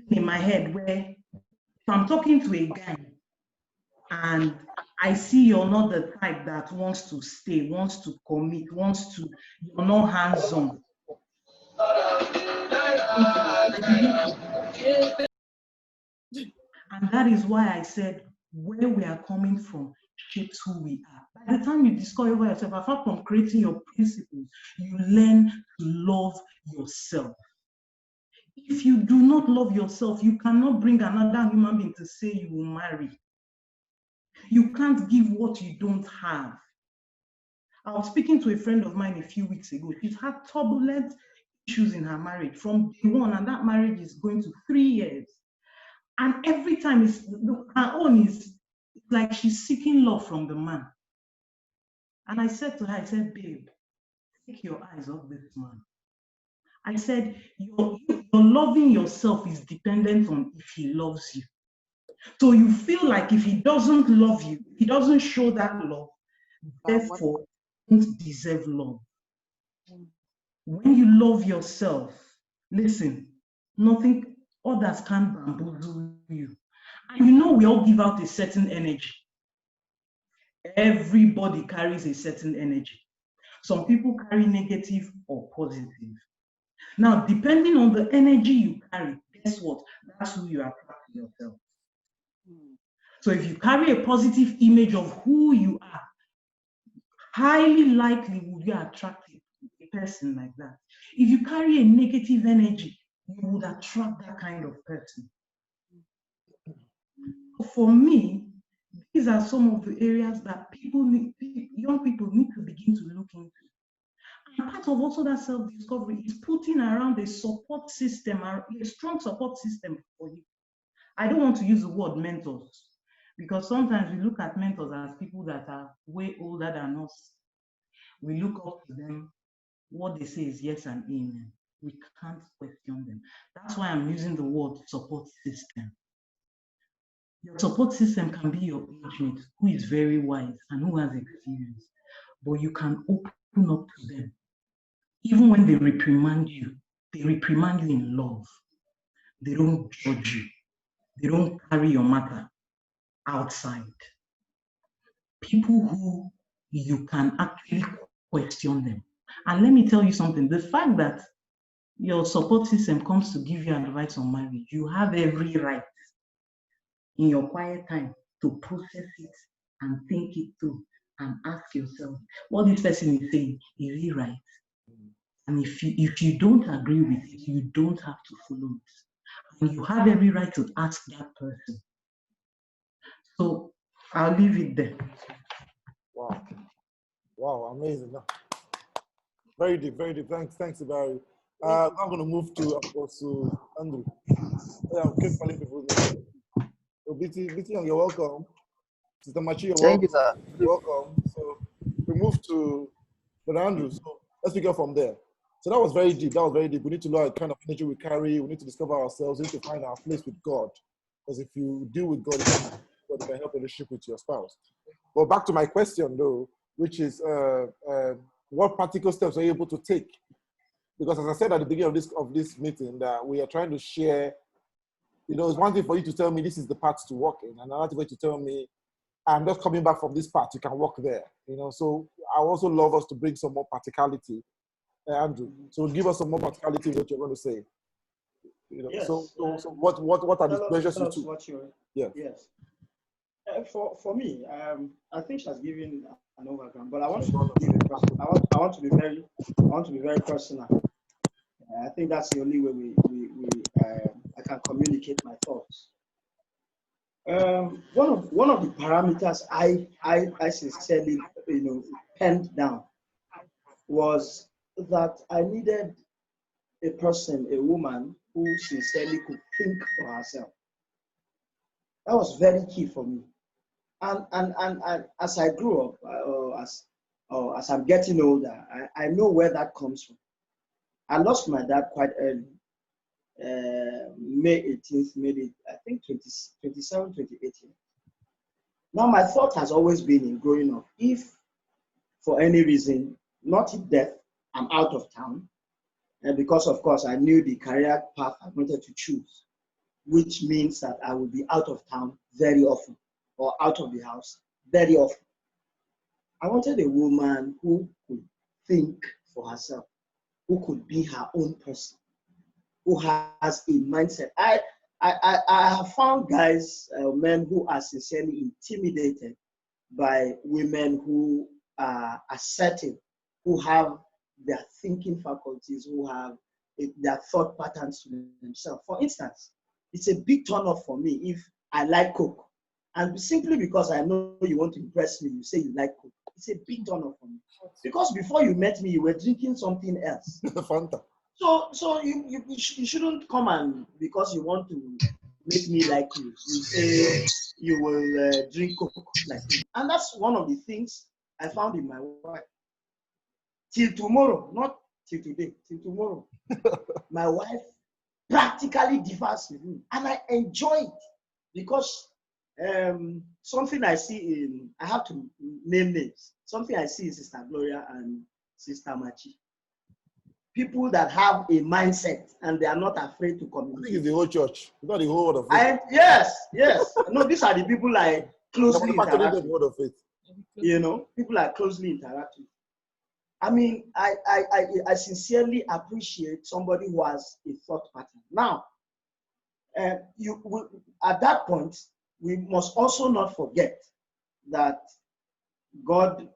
in my head where if I'm talking to a guy and I see you're not the type that wants to stay, wants to commit, you're not hands-on. And that is why I said where we are coming from shapes who we are. By the time you discover yourself, apart from creating your principles, you learn to love yourself. If you do not love yourself, you cannot bring another human being to say you will marry. You can't give what you don't have. I was speaking to a friend of mine a few weeks ago. She's had turbulent issues in her marriage from day one, and that marriage is going to 3 years. And every time her own is like she's seeking love from the man. And I said to her, I said, babe, take your eyes off this man. I said, your loving yourself is dependent on if he loves you. So you feel like if he doesn't love you, he doesn't show that love, therefore, you don't deserve love. When you love yourself, listen, nothing, others can't bamboozle you. And you know we all give out a certain energy. Everybody carries a certain energy. Some people carry negative or positive. Now, depending on the energy you carry, guess what? That's who you attract to yourself. So if you carry a positive image of who you are, highly likely will you attract a person like that. If you carry a negative energy, you would attract that kind of person. For me, these are some of the areas that young people need to begin to look into. And part of also that self-discovery is putting around a support system, a strong support system for you. I don't want to use the word mentors, because sometimes we look at mentors as people that are way older than us. We look up to them. What they say is yes and amen. We can't question them. That's why I'm using the word support system. Your support system can be your age mate who is very wise and who has experience, but you can open up to them. Even when they reprimand you in love. They don't judge you. They don't carry your matter outside. People who you can actually question them. And let me tell you something, the fact that your support system comes to give you advice on marriage, you have every right in your quiet time to process it and think it through and ask yourself, what this person is saying, is he right? And if you don't agree with it, you don't have to follow it. And you have every right to ask that person. So I'll leave it there. Wow. Wow, amazing. Very deep, very deep. Thanks, Barry. I'm going to move to Apostle Andrew. Yeah, I'll keep calling people. So, BT, you're welcome. Sister Machi, you're Thank welcome. you, sir. You're welcome. So we move to Brother Andrew. So let's pick up from there. So that was very deep. That was very deep. We need to know what kind of energy we carry. We need to discover ourselves. We need to find our place with God. Because if you deal with God, God can help relationship with your spouse. But back to my question though, which is what practical steps are you able to take? Because as I said at the beginning of this meeting, that we are trying to share. It's one thing for you to tell me this is the path to walk in, and another thing for you to tell me I'm just coming back from this part. You can walk there. So I also love us to bring some more practicality, Andrew. So give us some more practicality what you're going to say. Yes. So what are the measures you took? Yes. For me, I think she has given an overground, but I want to give a person. I want to be very personal. I think that's the only way I can communicate my thoughts. One of the parameters I sincerely penned down was that I needed a woman who sincerely could think for herself. That was very key for me. And as I grew up, as I'm getting older, I know where that comes from. I lost my dad quite early. May 18th, maybe I think 27, 28 years. Now my thought has always been in growing up, if for any reason, not in death, I'm out of town, because of course I knew the career path I wanted to choose, which means that I will be out of town very often, or out of the house very often. I wanted a woman who could think for herself, who could be her own person, who has a mindset. I have found guys, men who are sincerely intimidated by women who are assertive, who have their thinking faculties, who have their thought patterns to themselves. For instance, it's a big turn off for me if I like Coke. And simply because I know you want to impress me, you say you like Coke. It's a big turn off for me. Because before you met me, you were drinking something else. Fanta. So you shouldn't come and, because you want to make me like you say you will drink Coke like me. And that's one of the things I found in my wife. Till tomorrow, not till today, till tomorrow, my wife practically differs with me. And I enjoy it because something I see in, I have to name names. Something I see in Sister Gloria and Sister Machi. People that have a mindset and they are not afraid to communicate. I think it's the whole church. It's not the whole word of faith. Yes. No, these are the people I closely interact with. Word of faith. People I closely interact with. I mean, I sincerely appreciate somebody who has a thought pattern. Now, at that point, we must also not forget that God,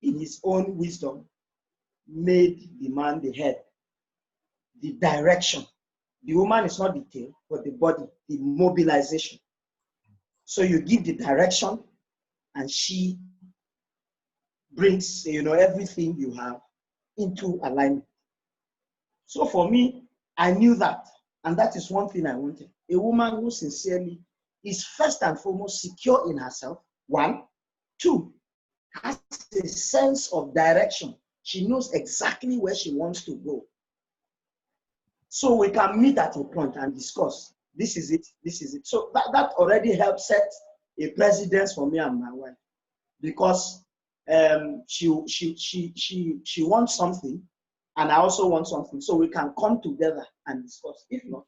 in his own wisdom, made the man the head, the direction. The woman is not the tail, but the body, the mobilization. So you give the direction, and she brings everything you have into alignment. So for me, I knew that, and that is one thing I wanted. A woman who sincerely is first and foremost secure in herself, one. Two, has a sense of direction. She knows exactly where she wants to go. So we can meet at a point and discuss. This is it. So that already helps set a precedence for me and my wife, because she wants something, and I also want something, so we can come together and discuss. If not,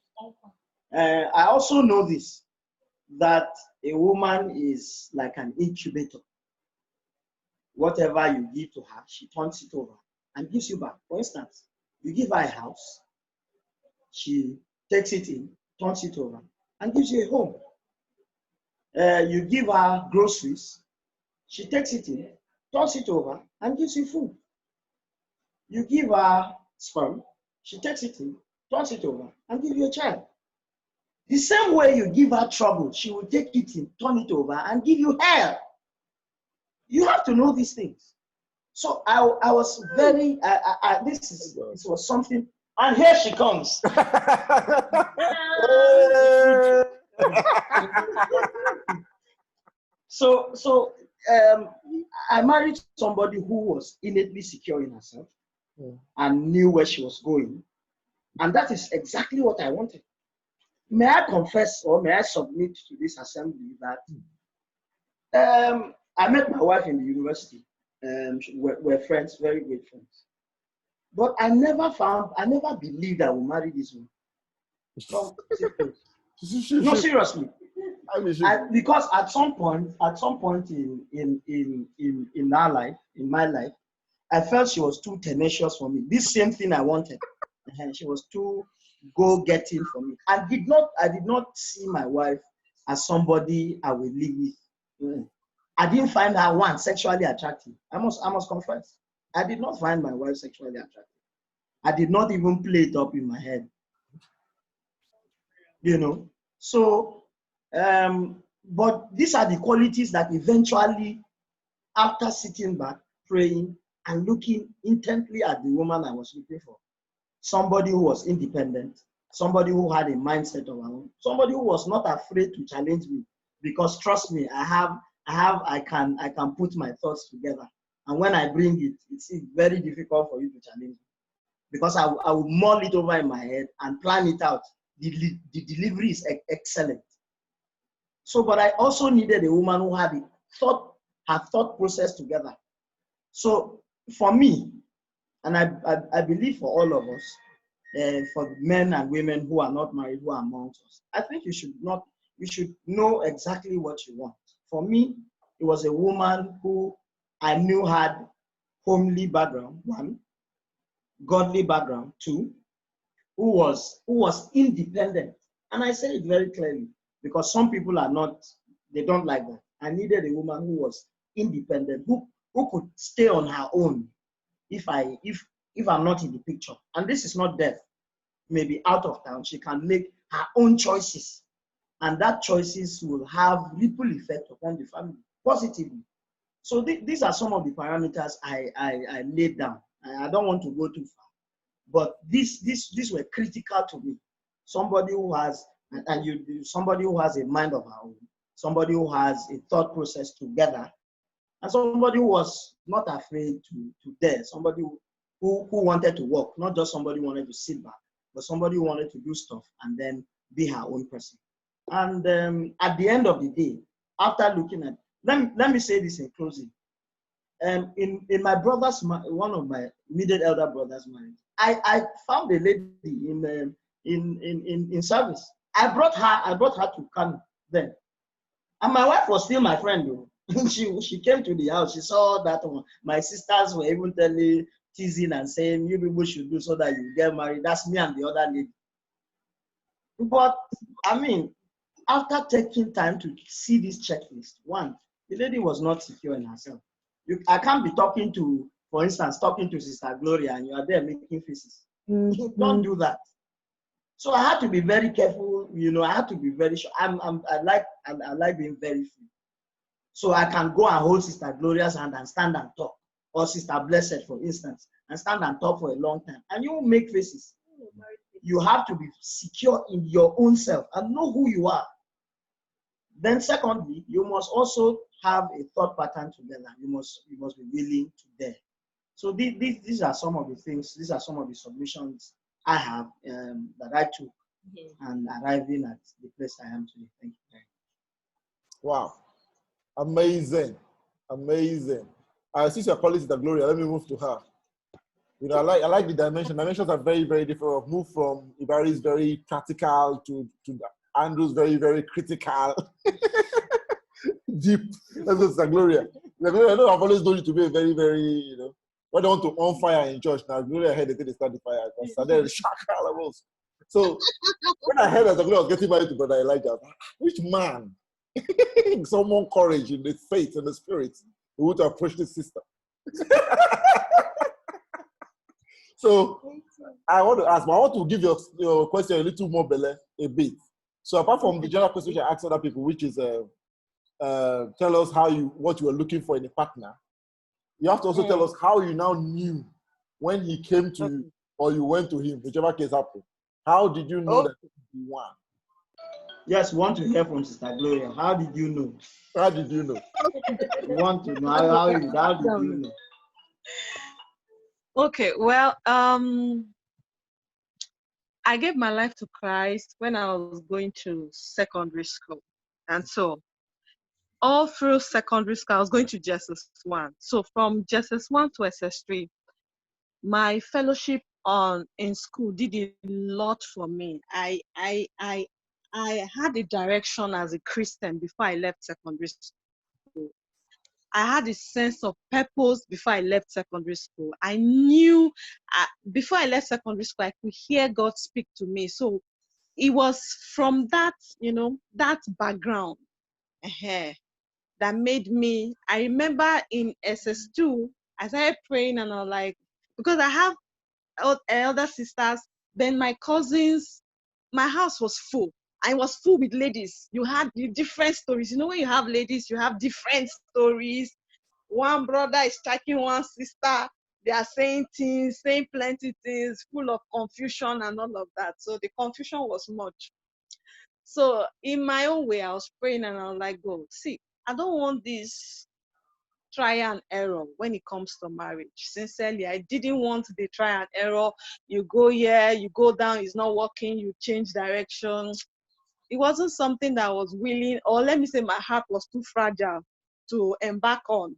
I also know this, that a woman is like an incubator. Whatever you give to her, she turns it over and gives you back. For instance, you give her a house, she takes it in, turns it over, and gives you a home. You give her groceries, she takes it in, turns it over, and gives you food. You give her sperm, she takes it in, turns it over, and gives you a child. The same way you give her trouble, she will take it in, turn it over, and give you hell. You have to know these things. So I was very, this was something, and here she comes. So I married somebody who was innately secure in herself and knew where she was going. And that is exactly what I wanted. May I confess or may I submit to this assembly that I met my wife in the university. We're friends, very great friends. But I never believed I would marry this woman. No, seriously. Because at some point in our life, in my life, I felt she was too tenacious for me. This same thing I wanted. She was too go-getting for me. I did not see my wife as somebody I will live with. I didn't find her one sexually attractive. I must confess. I did not find my wife sexually attractive. I did not even play it up in my head. So but these are the qualities that eventually, after sitting back, praying, and looking intently at the woman I was looking for, somebody who was independent, somebody who had a mindset of her own, somebody who was not afraid to challenge me, because trust me, I can put my thoughts together, and when I bring it, it's very difficult for you to challenge me, because I will mull it over in my head and plan it out. The delivery is excellent. So, but I also needed a woman who had her thought process together. So for me, and I believe for all of us, for men and women who are not married, who are amongst us, I think you should know exactly what you want. For me, it was a woman who I knew had homely background, one, godly background, two, who was independent. And I say it very clearly, because some people are not, they don't like that. I needed a woman who was independent, who could stay on her own if I'm not in the picture. And this is not death. Maybe out of town, she can make her own choices. And that choices will have ripple effect upon the family positively. So these are some of the parameters I laid down. I don't want to go too far, but these were critical to me. Somebody who has somebody who has a mind of her own, somebody who has a thought process together, and somebody who was not afraid to dare, somebody who wanted to work, not just somebody who wanted to sit back, but somebody who wanted to do stuff and then be her own person. And at the end of the day, after looking at, let me say this in closing. In my brother's, one of my immediate elder brother's marriage, I found a lady in service. I brought her to Kano then, and my wife was still my friend though. she came to the house. She saw that one. My sisters were even teasing and saying, "You people should do so that you get married." That's me and the other lady. But I mean, after taking time to see this checklist, one, the lady was not secure in herself. I can't be talking to, for instance, talking to Sister Gloria and you are there making faces. Don't do that. So I had to be very careful. I had to be very sure. I like being very free. So I can go and hold Sister Gloria's hand and stand and talk, or Sister Blessed, for instance, and stand and talk for a long time, and you will make faces. You have to be secure in your own self and know who you are. Then secondly, you must also have a thought pattern together. You must be willing to dare. So these are some of the things, these are some of the submissions I have that I took and arriving at the place I am today. Thank you very much. Wow. Amazing. Amazing. Since you're calling Sister Gloria, let me move to her. I like the dimension. Dimensions are very, very different. I've moved from Ibari's very practical to Andrew's very, very critical. Deep. That's Sister Gloria. I know I've always known you to be a very, very, when they want to on fire in church, now Gloria heard they start the fire. And then so when I heard that Gloria was getting married to Brother Elijah, I was like, which man? Someone courage in the faith and the spirit who would approach this sister. So I want to ask, but I want to give your question a little more a bit. So apart from the general question which I asked other people, which is tell us what you were looking for in a partner, you have to also tell us how you now knew when he came to you or you went to him, whichever case happened. How did you know that you won? Yes, want to hear from Sister Gloria. How did you know? How did you know? We want to know how did you know? Okay, well, I gave my life to Christ when I was going to secondary school. And so all through secondary school, I was going to JSS1. So from JSS1 to SS3, my fellowship in school did a lot for me. I had a direction as a Christian before I left secondary school. I had a sense of purpose before I left secondary school. I knew before I left secondary school, I could hear God speak to me. So it was from that, that background that made me. I remember in SS2, I started praying and I was like, because I have elder sisters, then my cousins, my house was full. I was full with ladies. You had different stories. When you have ladies, you have different stories. One brother is striking one sister. They are saying things, saying plenty things, full of confusion and all of that. So the confusion was much. So in my own way, I was praying and I was like, God, see, I don't want this try and error when it comes to marriage. Sincerely, I didn't want the try and error. You go here, you go down, it's not working, you change direction. It wasn't something that I was willing, or let me say my heart was too fragile to embark on,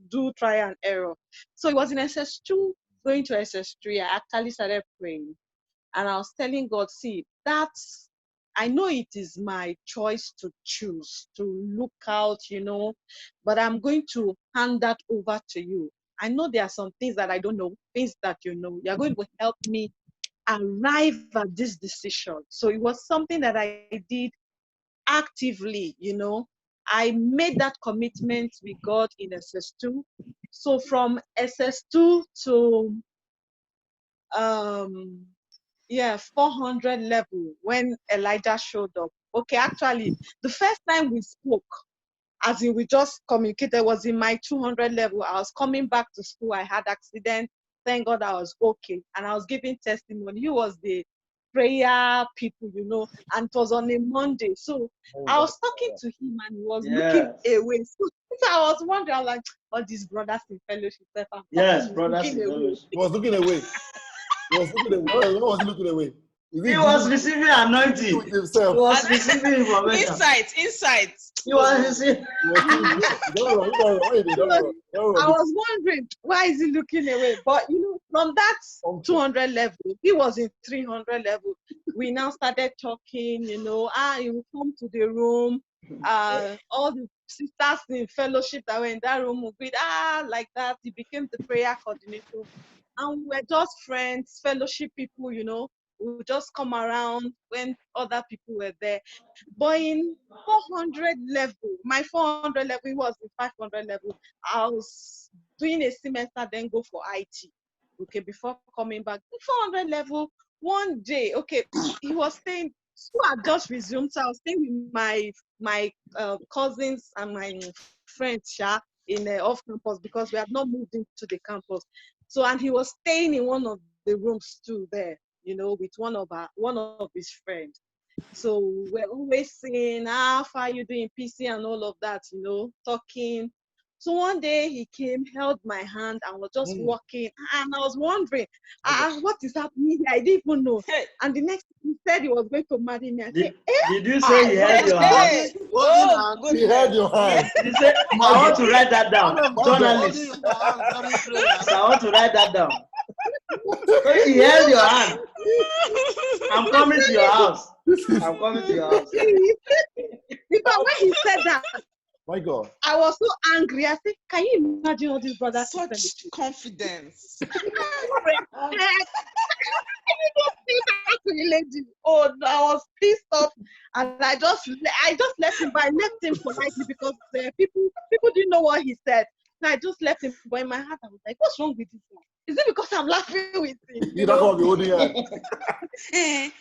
do try and error. So it was in SS2, going to SS3, I actually started praying. And I was telling God, see, I know it is my choice to choose, to look out, but I'm going to hand that over to you. I know there are some things that I don't know, things that you know. You're going to help me arrive at this decision. So it was something that I did actively, I made that commitment with God in SS2. So from SS2 to 400 level when Elijah showed up. Okay, actually, the first time we spoke, as in we just communicated, was in my 200 level. I was coming back to school. I had accident. Thank God I was okay. And I was giving testimony. He was the prayer people, and it was on a Monday. So I was talking to him and he was looking away. So I was wondering, I was like, all these brothers in fellowship. Yes, brothers in fellowship. He was looking away. What was he looking away? He was receiving anointing. Himself. He was receiving information. Insight. He was receiving. I was wondering, why is he looking away? But, from that 200 level, he was in 300 level. We now started talking, he will come to the room. All the sisters in fellowship that were in that room would be, like that. He became the prayer coordinator. And we were just friends, fellowship people, we would just come around when other people were there. But in 400 level, my 400 level was in 500 level. I was doing a semester, then go for IT. Okay, before coming back. 400 level, one day, okay, he was staying, school had just resumed, so I was staying with my cousins and my friends, in off campus because we had not moved into the campus. So, and he was staying in one of the rooms too there, with one of his friends. So we're always saying, how far are you doing PC and all of that, talking. So one day he came, held my hand and was just walking. And I was wondering, what is happening here? I didn't even know. And the next he said he was going to marry me. I said, did you say he held your hand? He held your hand. He said, I want to write that down. Journalist. I want to write that down. So he held your hand. I'm coming to your house. I'm coming to your house. Because when he said that, my God, I was so angry. I said, can you imagine all these brothers? Such confidence. Oh, no, I was pissed off, and I just left him. But I left him politely because people didn't know what he said. So I just left him. But in my heart, I was like, what's wrong with this guy? Is it because I'm laughing with him? You don't want to be holding hand.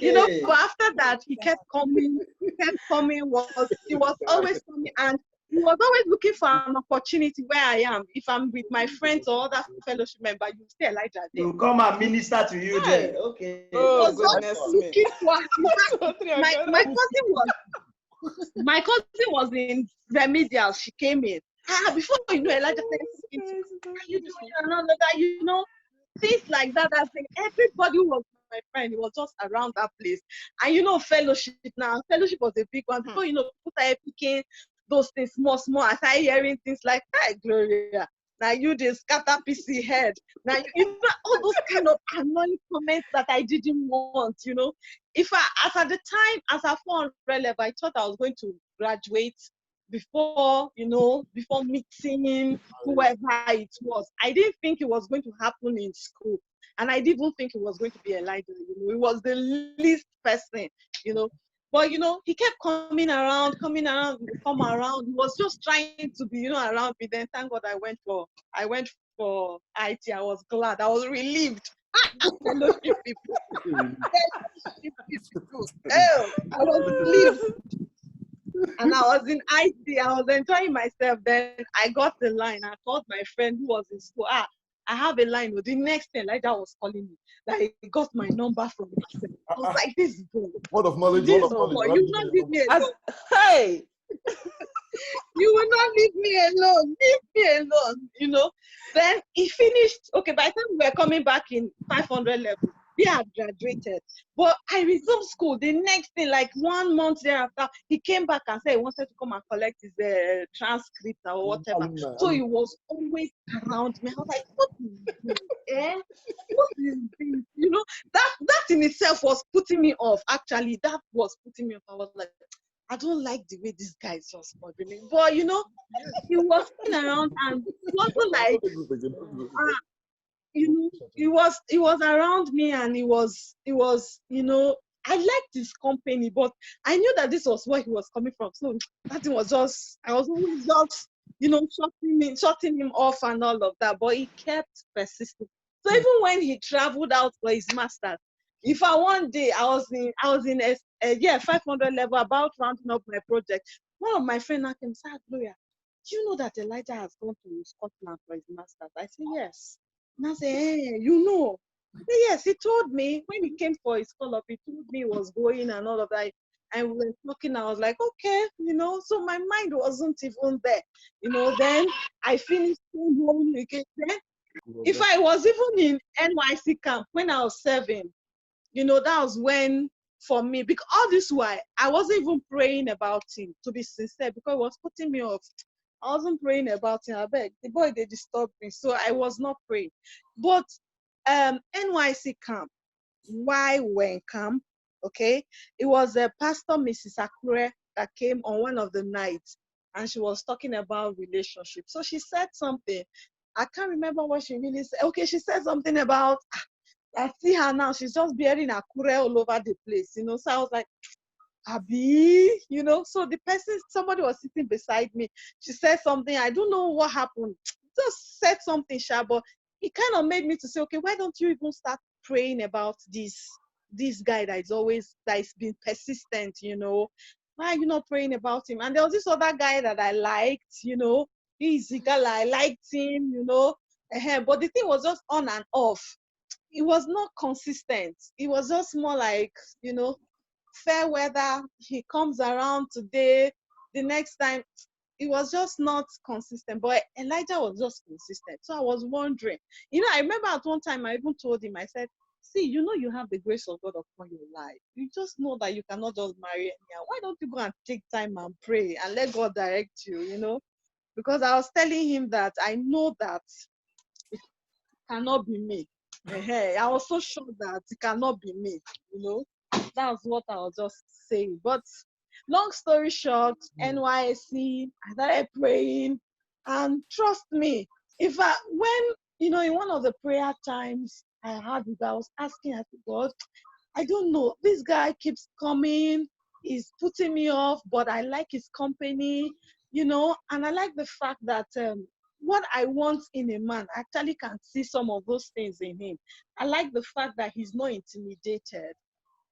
You know, Okay. but after that, he kept coming, he was always coming, and he was always looking for an opportunity where I am. If I'm with my friends or other fellowship member, you stay Elijah there. Will come and minister to you Hey, there. Okay. he Oh, was just goodness me. looking for. In fact, Totally my agree. my cousin was in remedial. She came in. Before you know, Elijah said, "What are you doing?" And all of that, you know, things like that. I think everybody was my friend. It was just around that place. And you know, fellowship now. Fellowship was a big one. Before you know, people started picking those things small. I started hearing things like, "Hi, Gloria. Now you just scatter PC head." Now you know all those kind of annoying comments that I didn't want. You know, if I as at the time as a 400 level, I thought I was going to graduate before before meeting whoever it was. I didn't think it was going to happen in school. And I didn't even think it was going to be Elijah. You know, it was the least person, you know. But you know, he kept coming around, he would come around. He was just trying to be, around me. Then thank God I went for IT. I was glad. I was relieved. Fellowship people. Fellowship people. Oh, I was relieved. And I was in IT. I was enjoying myself. Then I got the line. I called my friend who was in school. I have a line. The next thing, Elijah was calling me. That he got my number from myself. I was like, this boy. Word of knowledge, This word of boy. knowledge. You will not leave me alone. Hey, You will not leave me alone. Leave me alone. You know. Then he finished. Okay, by the time we were coming back in 500 level, we had graduated. But I resumed school. The next thing, like 1 month thereafter, he came back and said he wanted to come and collect his transcript or whatever. So he was always around me. I was like, what is this? What is this? You know, that in itself was putting me off. Actually, that was putting me off. I was like, I don't like the way this guy is just bothering me. But you know, he was around and it wasn't like you know, he was around me and he was I liked his company, but I knew that this was where he was coming from. So that thing was just I was always just shutting him off and all of that. But he kept persisting. So even when he traveled out for his masters, if I one day I was in a 500 level about rounding up my project, one of my friends came and said, Gloria, do you know that Elijah has gone to Scotland for his masters? I said, yes. And I said, hey, you know. Yes, he told me when he came for his call-up, he told me he was going and all of that. And we were talking, I was like, okay, so my mind wasn't even there. Then I finished home again. Then if I was even in NYC camp when I was 7, that was when, for me, because all this while, I wasn't even praying about him, to be sincere, because it was putting me off. I wasn't praying about him. I beg, the boy, they disturbed me, so I was not praying. But NYC camp, why we were in camp, okay, it was a pastor, Mrs. Akure, that came on one of the nights, and she was talking about relationships. So she said something. I can't remember what she really said. Okay, she said something about, I see her now, she's just bearing Akure all over the place, So I was like, Abi, so the person, somebody was sitting beside me. She said something, I don't know what happened. Just said something, sharp, but it kind of made me to say, okay, why don't you even start praying about this guy that is been persistent, Why are you not praying about him? And there was this other guy that I liked, he's the guy, I liked him, but the thing was just on and off. It was not consistent. It was just more like, fair weather. He comes around today, the next time. It was just not consistent. But Elijah was just consistent. So I was wondering. I remember at one time I even told him, I said, see, you have the grace of God upon your life. You just know that you cannot just marry anyone. Why don't you go and take time and pray and let God direct you, Because I was telling him that I know that it cannot be me. I was so sure that it cannot be me, That's what I was just saying. But long story short, NYSC, I started praying, and trust me, in one of the prayer times I had with God, I was asking God, I don't know, this guy keeps coming, he's putting me off, but I like his company, and I like the fact that what I want in a man, I actually can see some of those things in him. I like the fact that he's not intimidated.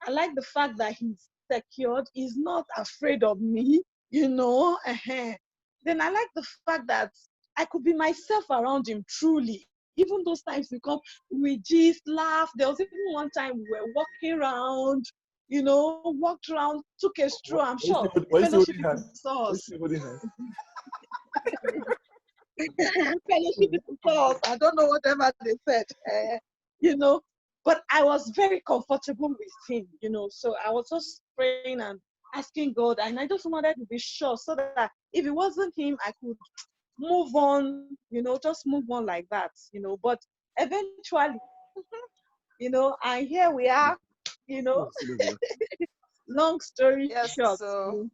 I like the fact that he's secured. He's not afraid of me, you know. Then I like the fact that I could be myself around him truly. Even those times we come, we just laugh. There was even one time we were walking around, you know, walked around, took a stroll. I'm sure fellowship people saw us. Fellowship people saw us. I don't know whatever they said, you know. But I was very comfortable with him, you know. So I was just praying and asking God, and I just wanted to be sure so that if it wasn't him, I could move on, you know, just move on like that, you know. But eventually, you know, and here we are, you know. Long story Yes, short. so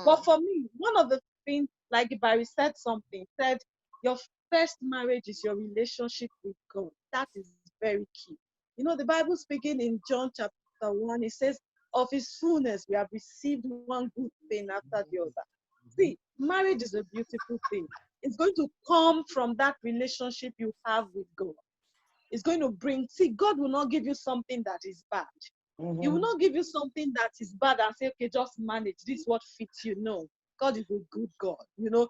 But for me, one of the things, like Barry said something, said your first marriage is your relationship with God. That is very key. You know, the Bible speaking in John chapter 1, it says, of his fullness we have received one good thing after the other. See, marriage is a beautiful thing. It's going to come from that relationship you have with God. It's going to bring, see, God will not give you something that is bad. He will not give you something that is bad and say, okay, just manage. This is what fits you. No, God is a good God. You know,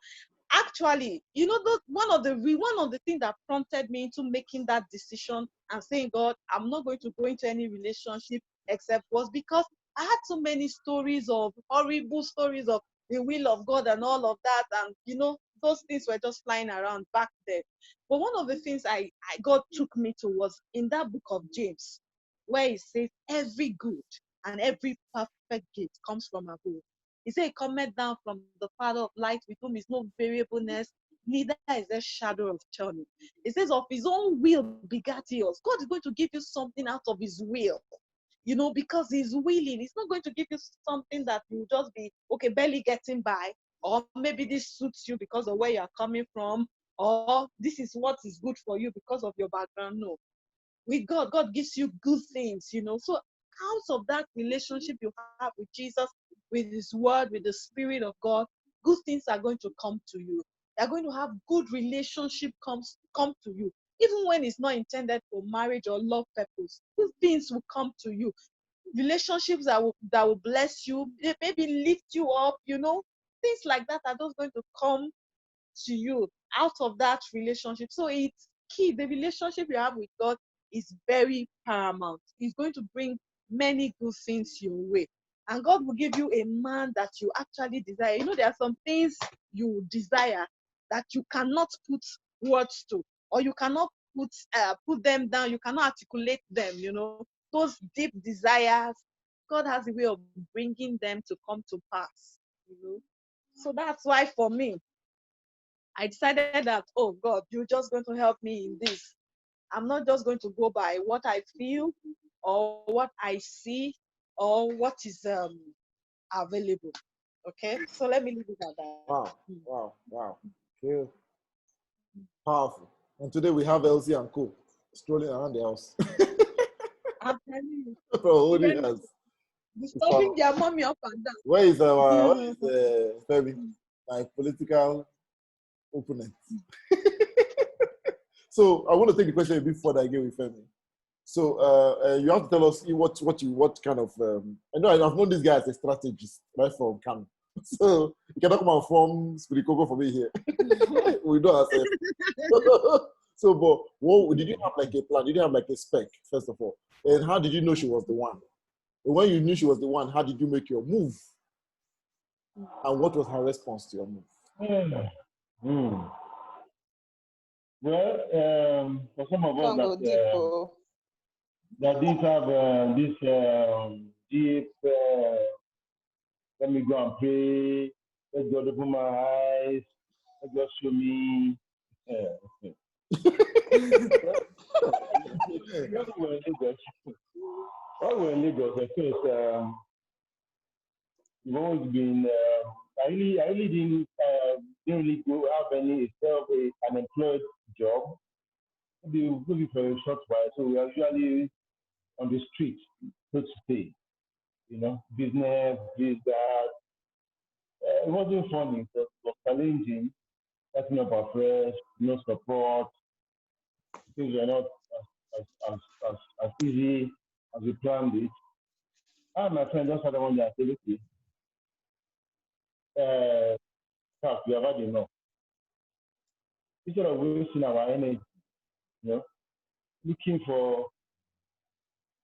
actually, you know, one of the things that prompted me into making that decision and saying, God, I'm not going to go into any relationship except was because I had so many stories of horrible stories of the will of God and all of that, and you know, those things were just flying around back then. But one of the things I God took me to was in that book of James, where it says every good and every perfect gift comes from above. He said, cometh down from the Father of light, with whom is no variableness, neither is there shadow of turning. It says, of his own will begat he us. God is going to give you something out of his will, you know, because he's willing. He's not going to give you something that you just be, okay, barely getting by, or maybe this suits you because of where you're coming from, or this is what is good for you because of your background. No. With God, God gives you good things, you know. So out of that relationship you have with Jesus, with his word, with the Spirit of God, good things are going to come to you. You're going to have good relationship come to you. Even when it's not intended for marriage or love purpose, good things will come to you. Relationships that will bless you, maybe lift you up, you know. Things like that are just going to come to you out of that relationship. So it's key. The relationship you have with God is very paramount. He's going to bring many good things your way. And God will give you a man that you actually desire. You know, there are some things you desire that you cannot put words to, or you cannot put them down. You cannot articulate them, you know. Those deep desires, God has a way of bringing them to come to pass, you know. So that's why for me, I decided that, oh God, you're just going to help me in this. I'm not just going to go by what I feel or what I see or what is available. Okay, so let me leave it at that. Wow. Okay. Powerful. And today we have Elsie and Co strolling around the house. I'm telling you, Holding hands. disturbing their mommy up and down. Where is Femi, my political opponent? So I want to take the question a bit further again with Femi. So you have to tell us what kind of I know I've known this guy as a strategist right from Kano. So you cannot come and form Spirikoko for me here. We know ourselves. So, but what did you have like a plan? Did you have like a spec first of all? And how did you know she was the one? And when you knew she was the one, how did you make your move? And what was her response to your move? Well, for some of us that didn't have this deep, let me go and pray, let God open my eyes, let God show me. While we're in Lagos, at first, we've always been, I really didn't really go have any an employed job. Maybe for a short while. So we are usually on the street, so to say. You know, business, this, that. It wasn't funny, it was challenging, setting up afresh, no support. Things were not as easy as we planned it. I and my friend just had one day and said, okay, we have had enough. Instead of wasting our energy, looking for,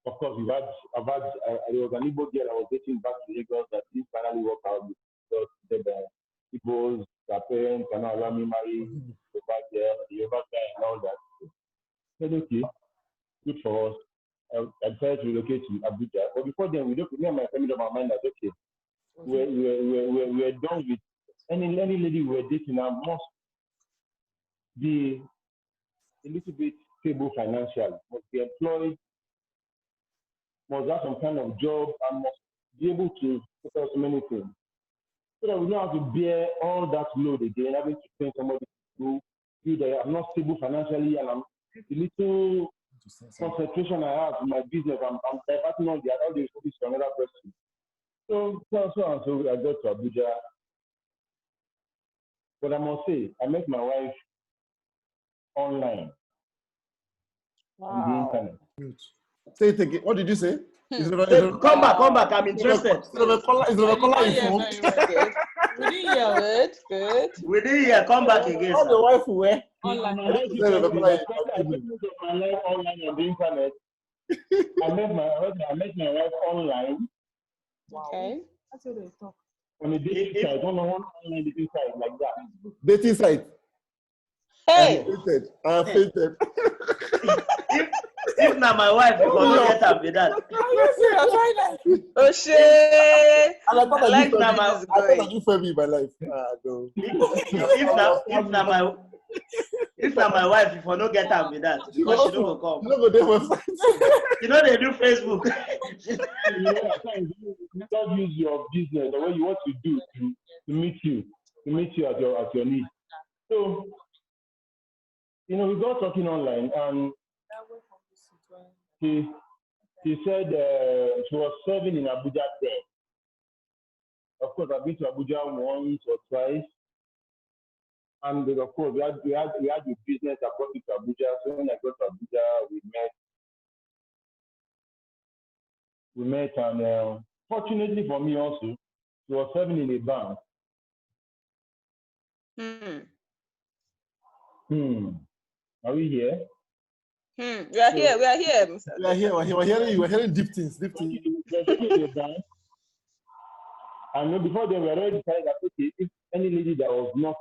of course, there was an Igbo girl I was dating back to Lagos that didn't finally work out because the Igbos, their parents cannot allow me marry back there, the Yoruba guy and all that. I said, okay, good for us. I decided to relocate to Abuja. But before then, me and my family of our mind that, okay, we're done with any lady we're dating now must be a little bit stable financially, must be employed, must have some kind of job, and must be able to focus on many things. So that we don't have to bear all that load again, having to pay somebody to do that. I'm not stable financially, and I'm the little concentration I have in my business, I'm diverting all the resources to another person. So I got to Abuja. But I must say, I met my wife online on the internet. Say it again. What did you say? Come back. I'm interested. Is it a caller informed? We didn't hear. Good. We didn't hear. Come back again. How the wife were? Online. I met my life online on the internet. I met my wife online. Okay. That's what they talk. On a dating site, on one online dating site like that. Dating site. Hey. I have fainted. If not my wife, you cannot get up with that. Oh shit! I like that I thought you felt me in my life. No. If not my wife, you cannot get up with that because she don't come. You don't go there website. You know they do Facebook. You don't use your business or what you want to do to meet you at your needs. So, we got talking online, and he said she was serving in Abuja then. Of course, I've been to Abuja once or twice, and of course we had the business that brought me to Abuja. So when I got to Abuja, we met, and fortunately for me also, she was serving in a bank. Are we here? We are here. We're hearing you. We're hearing deep things. And before then, we already decided that, okay, if any lady that was not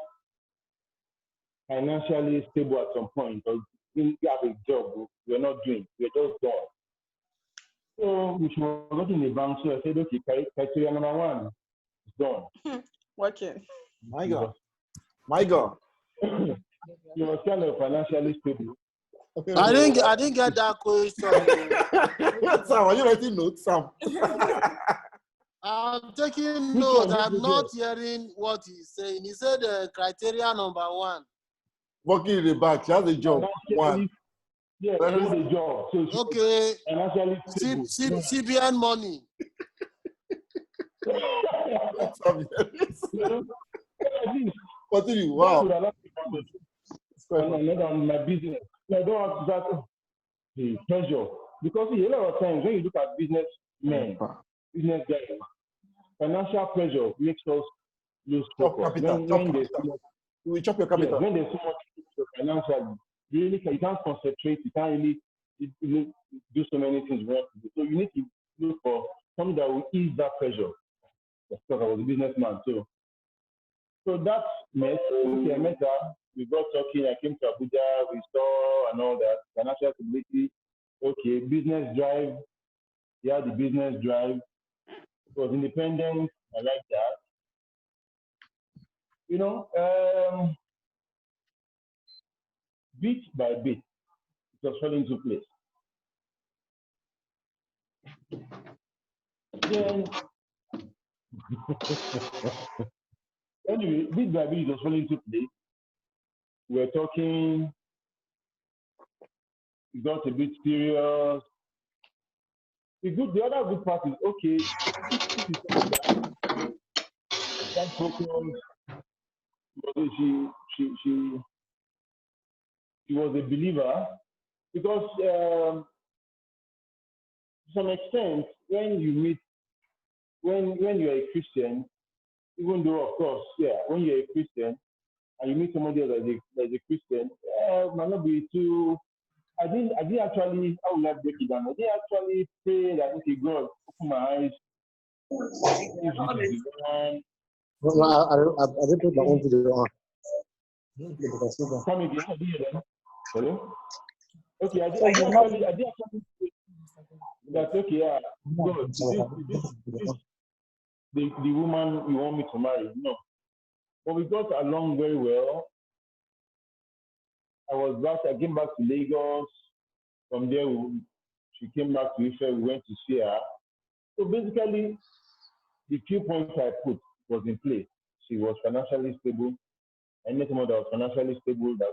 financially stable at some point or didn't have a job, we're not doing, we're just done. So we were working in a bank, so I said, okay, criteria number one is done. Working. My God. You were kind of financially stable. I didn't get that question. Sam, are you writing notes, Sam? I'm taking notes. I'm not hearing what he's saying. He said criteria number one. Working in the bank. She has a job. One. Yeah, she has a job. So okay. Financially stable. CBN money. Continue. Wow. On my business. I don't have that pressure. Because a lot of times when you look at business guys, financial pressure makes us lose focus. We chop your capital. When there's so much financially, you can't concentrate, you can't really do so many things. So you need to look for something that will ease that pressure. Of course, I was a businessman, so that met. Okay, I met her. We got talking. I came to Abuja. We saw and all that financial stability. Okay, business drive. Yeah, the business drive. It was independent. I like that. Bit by bit, it was falling into place. Then, anyway, bit by bit, it was falling into place. We were talking, it got a bit serious. The other good part is, okay, that focus, she was a believer, because to some extent, when you meet when you're a Christian, even though of course, yeah, when you're a Christian and you meet somebody else as a Christian, it might not be too. I didn't actually. How will I break it down? I didn't actually pray that okay, God, open my eyes. If this is the one. No, I didn't put my own video on. Come again. I didn't hear them. Hello. Okay, I did actually say that okay, yeah, God, is this the woman you want me to marry? No. But we got along very well. I came back to Lagos. From there, she came back to Ife. We went to see her. So basically, the few points I put was in place. She was financially stable. I needed someone that was financially stable, that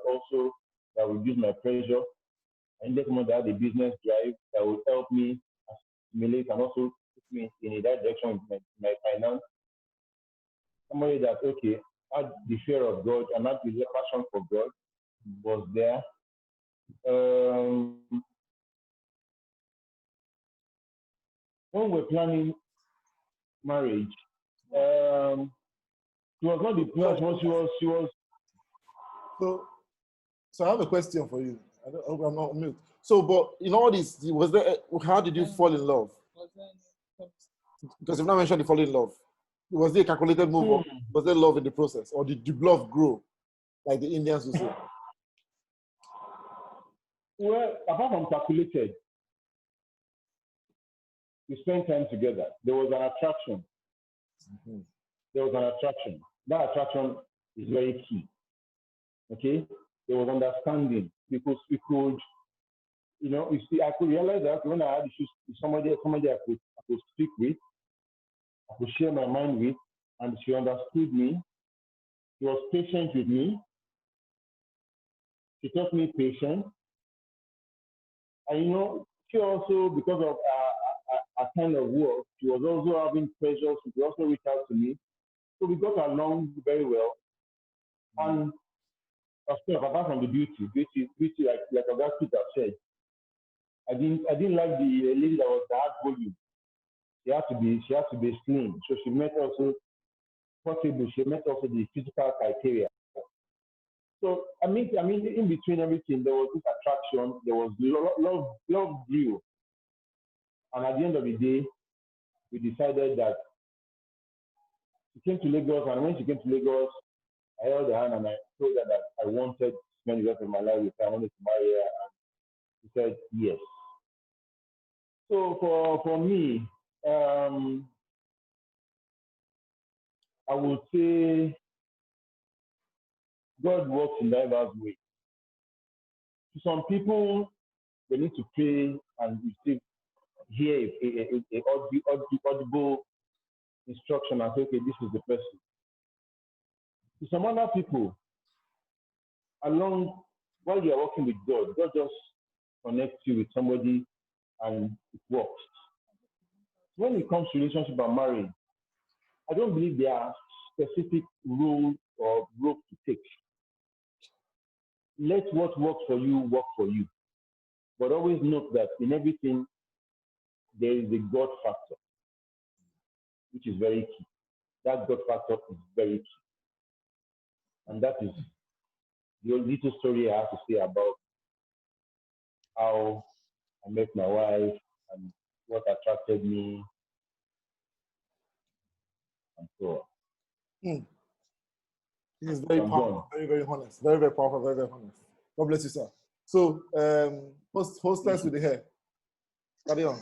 would reduce my pressure. I needed someone that had a business drive that would help me assimilate and also put me in a right direction with my finance. Somebody that, okay, had the fear of God and had the passion for God was there. When we're planning marriage, she was not the plan. She was. So I have a question for you. I'm not mute. So, but in all this, how did you fall in love? Because you've not mentioned the fall in love. Was there a calculated move, or was there love in the process, or did the love grow, like the Indians would say? Well, apart from calculated, we spent time together. There was an attraction. Mm-hmm. There was an attraction. That attraction is very key. Okay? There was understanding because we could, you see, I could realize that when I had issues with somebody I could speak with, I could share my mind with, and she understood me. She was patient with me. She taught me patience. And she also, because of our kind of work, she was also having pressure. She could also reach out to me. So we got along very well. And of course, apart from the beauty, like Oga Peter said, I didn't like the lady that was that volume. She had to be slim. So she met also possible. She met also the physical criteria. So I mean, in between everything, there was this attraction. There was love grew. And at the end of the day, we decided that she came to Lagos. And when she came to Lagos, I held her hand and I told her that I wanted to spend the rest of my life with her. I wanted to marry her. And she said yes. So for me, I would say God works in diverse ways. To some people, they need to pray and hear a audible instruction and say, okay, this is the person. To some other people, while you are working with God, God just connects you with somebody and it works. When it comes to relationship and marriage, I don't believe there are specific rules or ropes to take. Let what works for you work for you. But always note that in everything, there is a God factor, which is very key. That God factor is very key. And that is the little story I have to say about how I met my wife and what attracted me and so on. This is very powerful, very, very honest. Very, very powerful, very, very honest. God bless you, sir. So, hostess with the hair. Carry on.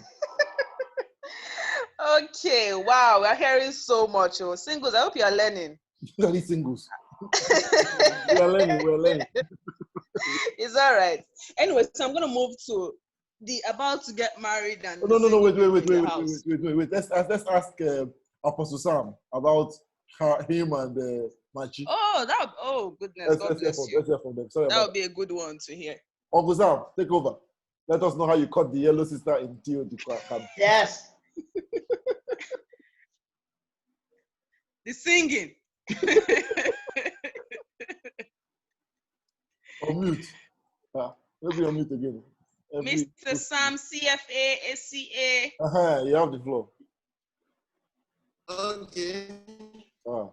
Okay, wow, we're hearing so much. Oh, singles, I hope you are learning. Only singles. We're learning. It's all right. Anyway, so I'm going to move to the about to get married and no, wait. Let's ask Apostle Sam about him and Machi. Oh goodness, God bless you. Let's hear from them. Sorry that about would be a good one to hear. Uncle Sam, take over. Let us know how you caught the yellow sister in Tio. Yes. The singing. On mute. Maybe on mute again. Mr. Sam, CFA, SCA. You have the floor. Okay. Oh.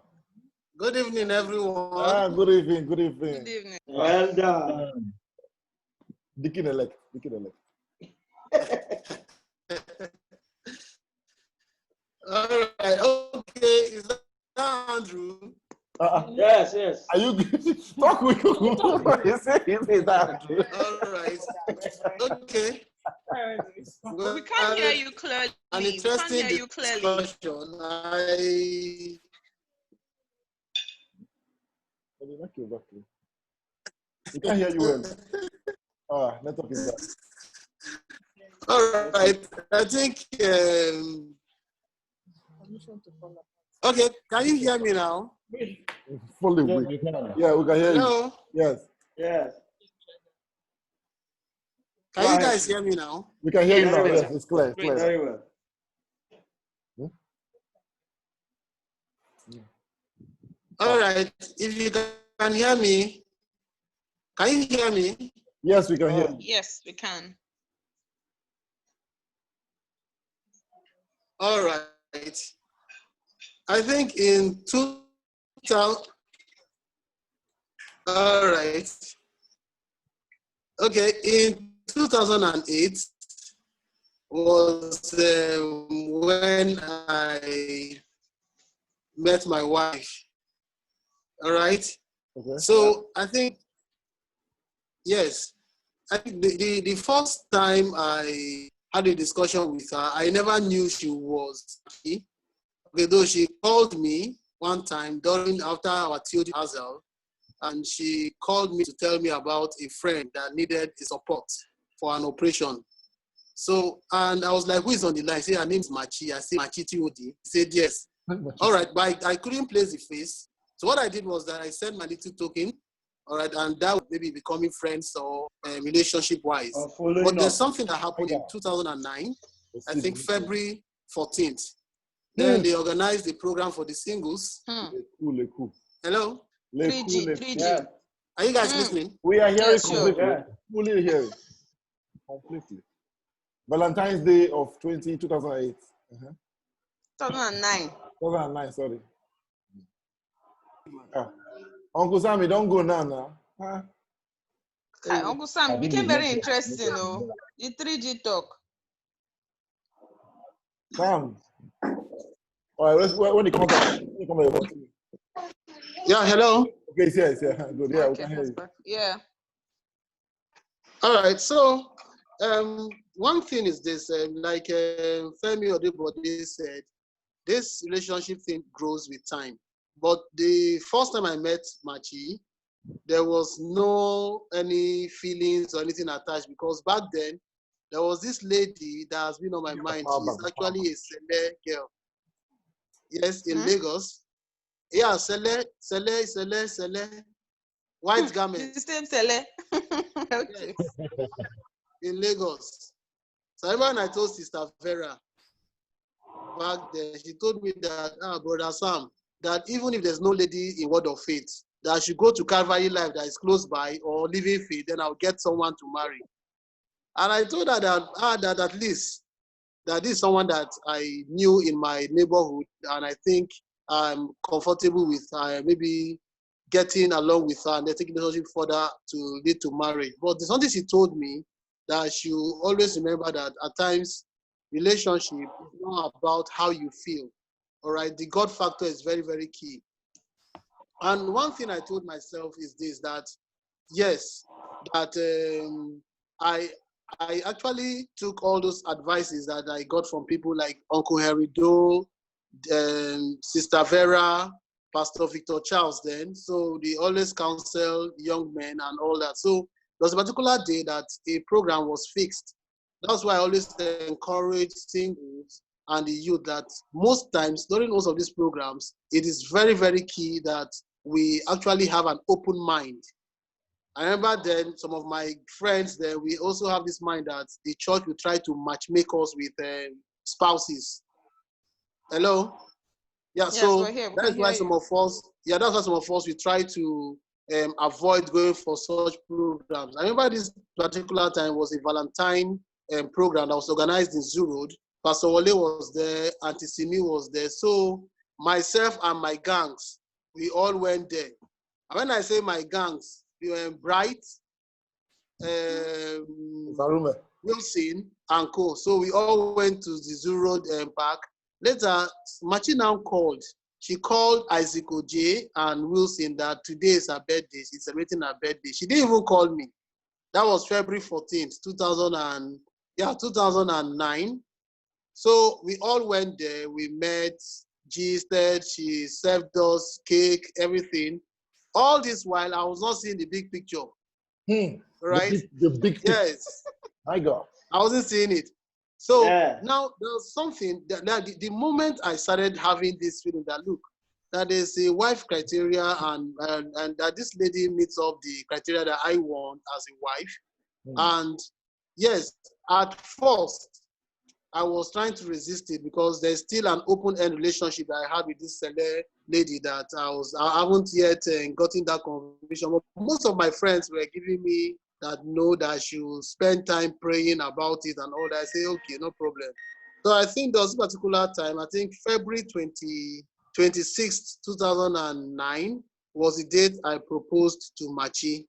Good evening, everyone. Good evening. Good evening. Good evening. Well done. Dickin elect. All right. Okay. Is that Andrew? Yes. Are you talk with you? You say that. All right. Okay. We can't hear you clearly. An interesting discussion. We can't hear you well. Network is that. All right. I think. Okay. Can you hear me now? Fully. Yeah, we can hear Hello? you. Yes. Can you guys hear me now? We can hear you now. Very Yes, well. it's clear. Very well. All right. If you can hear me, can you hear me? Yes, we can hear you. Yes, we can. All right. I think in 2000. All right. Okay. In 2008 was when I met my wife. All right. Okay. So I think, yes, I think the first time I had a discussion with her, I never knew she was gay. Okay, though she called me one time after our theology rehearsal, and she called me to tell me about a friend that needed a support for an operation. So, and I was like, who is on the line? She said, her name is Machi. I said, Machi TOD. He said, yes. All right, but I couldn't place the face. So what I did was that I sent my little token, all right, and that would maybe becoming friends or relationship-wise. But there's something that happened in 2009, I think February 14th. Then they organized the program for the singles. Hello? 3G. Yeah. Are you guys listening? We are hearing Yes, sure. completely. Fully hearing. Completely. Valentine's Day of 2008. 2009. 2009, sorry. Uncle Sammy, don't go now. Huh? Uncle Sam, became very interesting, oh. The 3G talk. Sam. All right, when you come back. Yeah, hello? Okay, yes, yeah, good. Yeah, we Okay, can hear you. yeah. All right, so one thing is this, like Femi Odebode said, this relationship thing grows with time. But the first time I met Machi, there was no any feelings or anything attached, because back then there was this lady that has been on my mind. She's actually a Sele girl. Yes, in Lagos. Yeah, Sele, white garment. The same Sele. Okay. Yes, in Lagos. So when I told Sister Vera back then, she told me that, Brother Sam, that even if there's no lady in Word of Faith, that I should go to Calvary Life that is close by or Living Faith, then I'll get someone to marry. And I told her that at least that this is someone that I knew in my neighborhood, and I think I'm comfortable with maybe getting along with her and then taking the relationship further to lead to marriage. But there's something she told me that she will always remember that at times relationship is not about how you feel. All right, the God factor is very, very key. And one thing I told myself is this, that yes, that I actually took all those advices that I got from people like Uncle Harry Doe, Sister Vera, Pastor Victor Charles then. So they always counsel young men and all that. So there was a particular day that a program was fixed. That's why I always encourage singles and the youth that most times during most of these programs, it is very, very key that we actually have an open mind. I remember then some of my friends there, we also have this mind that the church will try to matchmake us with spouses. Hello? Yeah, Yes, so we're here. that's why some of us, we try to avoid going for such programs. I remember this particular time was a Valentine program that was organized in Zoo Road. Pastor Wale was there, Auntie Simi was there. So myself and my gangs, we all went there. And when I say my gangs, we were in Bright, Wilson, and Co. So we all went to the Zoo Road Park. Later, Machi now called. She called Isaac Oj and Wilson that today is her birthday. She's celebrating her birthday. She didn't even call me. That was February 14th, 2009. So we all went there. We met, gisted, she served us cake, everything. All this while I was not seeing the big picture. Right? The big picture. Yes. My God. I wasn't seeing it. So now there's something that the moment I started having this feeling that look, that is a wife criteria and that this lady meets up the criteria that I want as a wife. And yes, at first I was trying to resist it because there's still an open-end relationship that I had with this lady that I haven't yet gotten that conviction. But most of my friends were giving me that no, that she will spend time praying about it and all that. I say, okay, no problem. So I think there was a particular time, I think February 26th, 2009 was the date I proposed to Machi.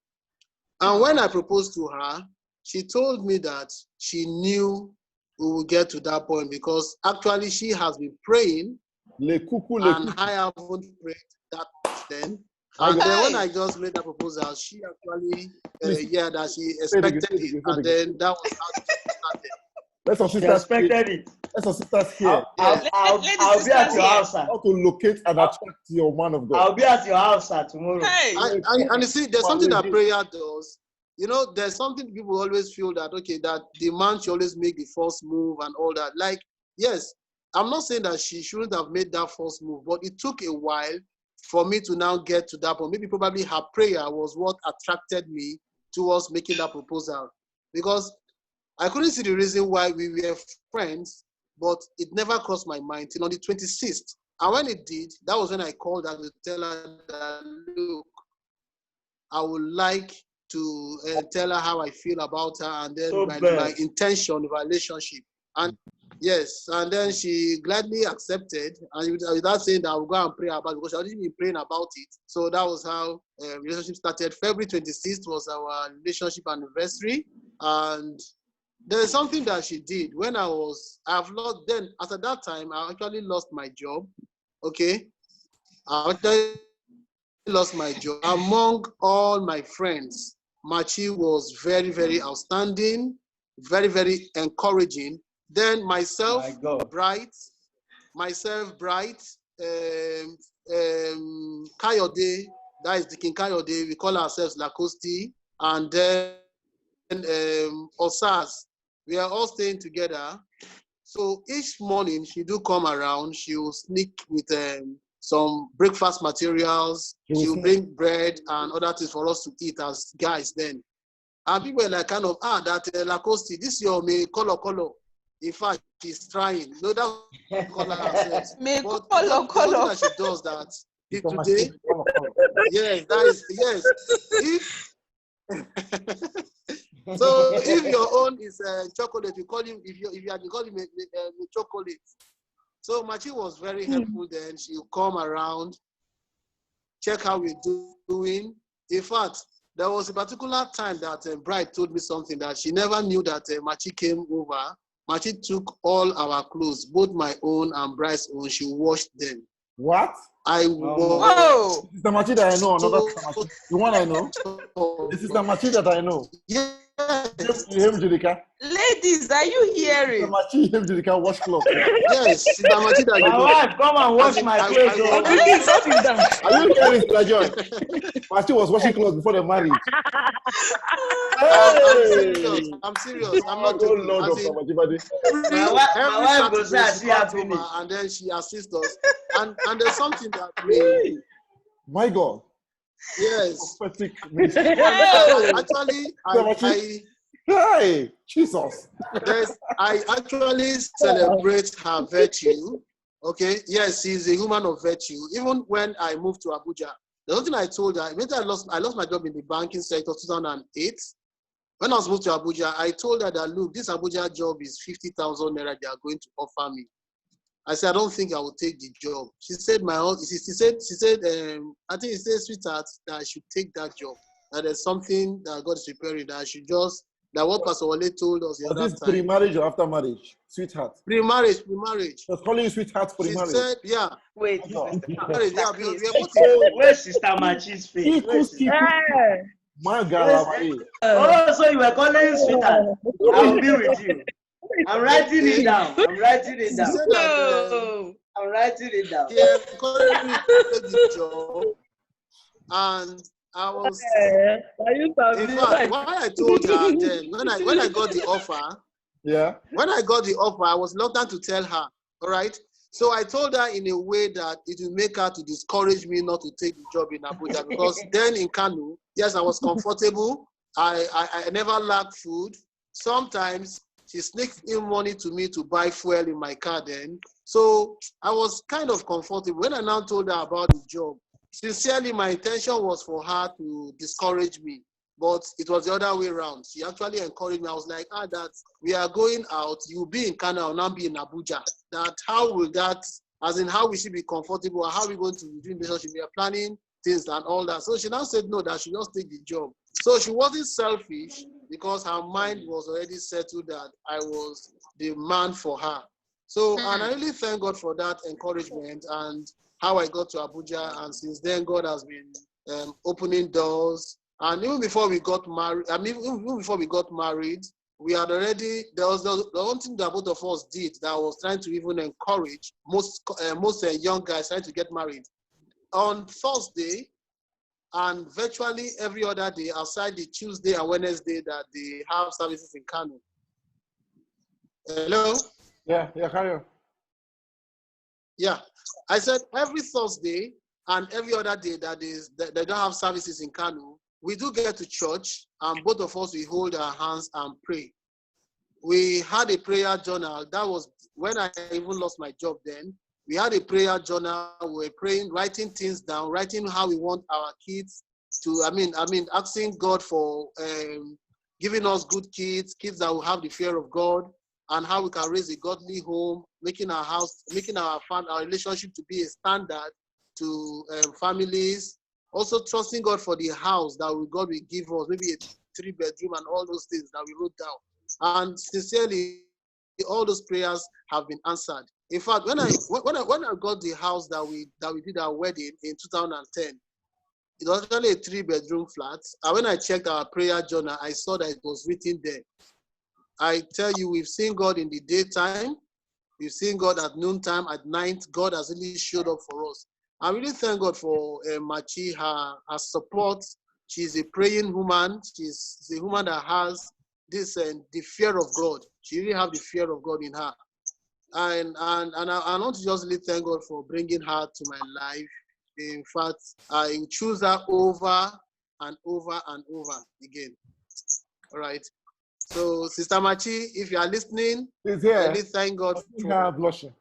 And when I proposed to her, she told me that she knew we will get to that point because actually she has been praying and I haven't prayed that much then. And then when I just made that proposal, she actually, that she expected it. And then that was how it started. Let's our sisters expected it. Let's our sisters here. I'll be at your house, sir. How to locate and attract your man of God. I'll be at your house, sir, tomorrow. Hey. And you see, there's something that prayer does. You know, there's something people always feel that, okay, that the man should always make the first move and all that. Like, yes, I'm not saying that she shouldn't have made that first move, but it took a while for me to now get to that point. Maybe probably her prayer was what attracted me towards making that proposal. Because I couldn't see the reason why we were friends, but it never crossed my mind till on the 26th. And when it did, that was when I called her to tell her that, look, I would like to tell her how I feel about her and then my intention of our relationship. And yes, and then she gladly accepted, and without saying that I will go and pray about it, because I hadn't been praying about it. So that was how relationship started. February 26th was our relationship anniversary. And there's something that she did when I've lost, then after that time, I actually lost my job. Okay. I actually lost my job. Among all my friends, Machi was very, very outstanding, very, very encouraging. Then myself, Bright, Kayode, that is the King Kayode, we call ourselves Lacoste, and then Osas, we are all staying together. So each morning she do come around, she will sneak with some breakfast materials, she will bring bread and other things for us to eat as guys then. And people were like kind of, that Lacoste, this your me color. In fact, she's trying. No, that color herself. But color. That she does that today. Yes, that is so if your own is chocolate, you call him. If you had to call him a chocolate. So Machi was very helpful. Then she'll come around, check how we're doing. In fact, there was a particular time that Bright told me something that she never knew that Machi came over. Machi took all our clothes, both my own and Bright's own. She washed them. What? Whoa! This is the Machi that I know. Another Machi. The one I know. This is the Machi that I know. Yes. Ladies, are you hearing? The Machi Judika wash cloth. Yes, it's the Machi that you know. My wife, come and wash my clothes. Are you hearing this, Joy? Machi was washing clothes before the marriage. I'm serious. I'm not joking. Lord of my wife goes and then she assists us. And there's something that we... My God. Yes. Actually, hey, Jesus. I actually celebrate her virtue. Okay. Yes, she's a woman of virtue. Even when I moved to Abuja, the only thing I told her, I lost my job in the banking sector 2008. when I was moved to Abuja, I told her that, look, this Abuja job is 50,000 naira they are going to offer me. I said, I don't think I will take the job. She said, I think she said, sweetheart, that I should take that job. That there's something that God is preparing, that I should just, that what Pastor Wale told us the Was other this time. pre-marriage or after marriage? Sweetheart. Pre-marriage. I was calling you sweetheart She pre-marriage. said, yeah. Wait, Marriage, yeah, because we are both where's Sister Machi's face? Where's Sister? My Where's- God. Oh, so you were calling sweetheart. I'll be with you. I'm writing it down. I'm writing it She down. said that I'm writing it down. she encouraged me to take the job, and I was, in fact, what I told her then, when I got the offer, Yeah. when I got the offer, I was reluctant to tell her, all right? So I told her in a way that it will make her to discourage me not to take the job in Abuja, because then in Kano, yes, I was comfortable. I never lacked food. Sometimes she sneaked in money to me to buy fuel in my car then. So I was kind of comfortable. When I now told her about the job, sincerely, my intention was for her to discourage me, but it was the other way around. She actually encouraged me. I was like, that we are going out, you'll be in Kano, I'll now be in Abuja. That how will that, as in how we should be comfortable, how are we going to do in relationship? We are planning things and all that. So she now said no, that she just take the job. So she wasn't selfish, because her mind was already settled that I was the man for her. So, and I really thank God for that encouragement and how I got to Abuja. And since then, God has been opening doors. And even before we got married, even before we got married, we had already, there was the one thing that both of us did that I was trying to even encourage most young guys trying to get married. On Thursday, and virtually every other day outside the Tuesday and Wednesday that they have services in Kano. Hello? Yeah, carry on. Yeah. I said every Thursday and every other day that they don't have services in Kano, we do get to church, and both of us, we hold our hands and pray. We had a prayer journal. That was when I even lost my job then. We had a prayer journal. We were praying, writing things down, writing how we want our kids to, asking God for giving us good kids that will have the fear of God, and how we can raise a godly home, making our relationship to be a standard to families. Also trusting God for the house that God will give us, maybe a 3-bedroom and all those things that we wrote down. And sincerely, all those prayers have been answered. In fact, when I got the house that we did our wedding in 2010, it was actually a 3-bedroom flat. And when I checked our prayer journal, I saw that it was written there. I tell you, we've seen God in the daytime. We've seen God at noontime, at night. God has really showed up for us. I really thank God for Machi, her support. She's a praying woman. She's a woman that has this the fear of God. She really has the fear of God in her. And I want to just really thank God for bringing her to my life. In fact, I choose her over and over and over again. All right. So, Sister Machi, if you are listening, I really thank God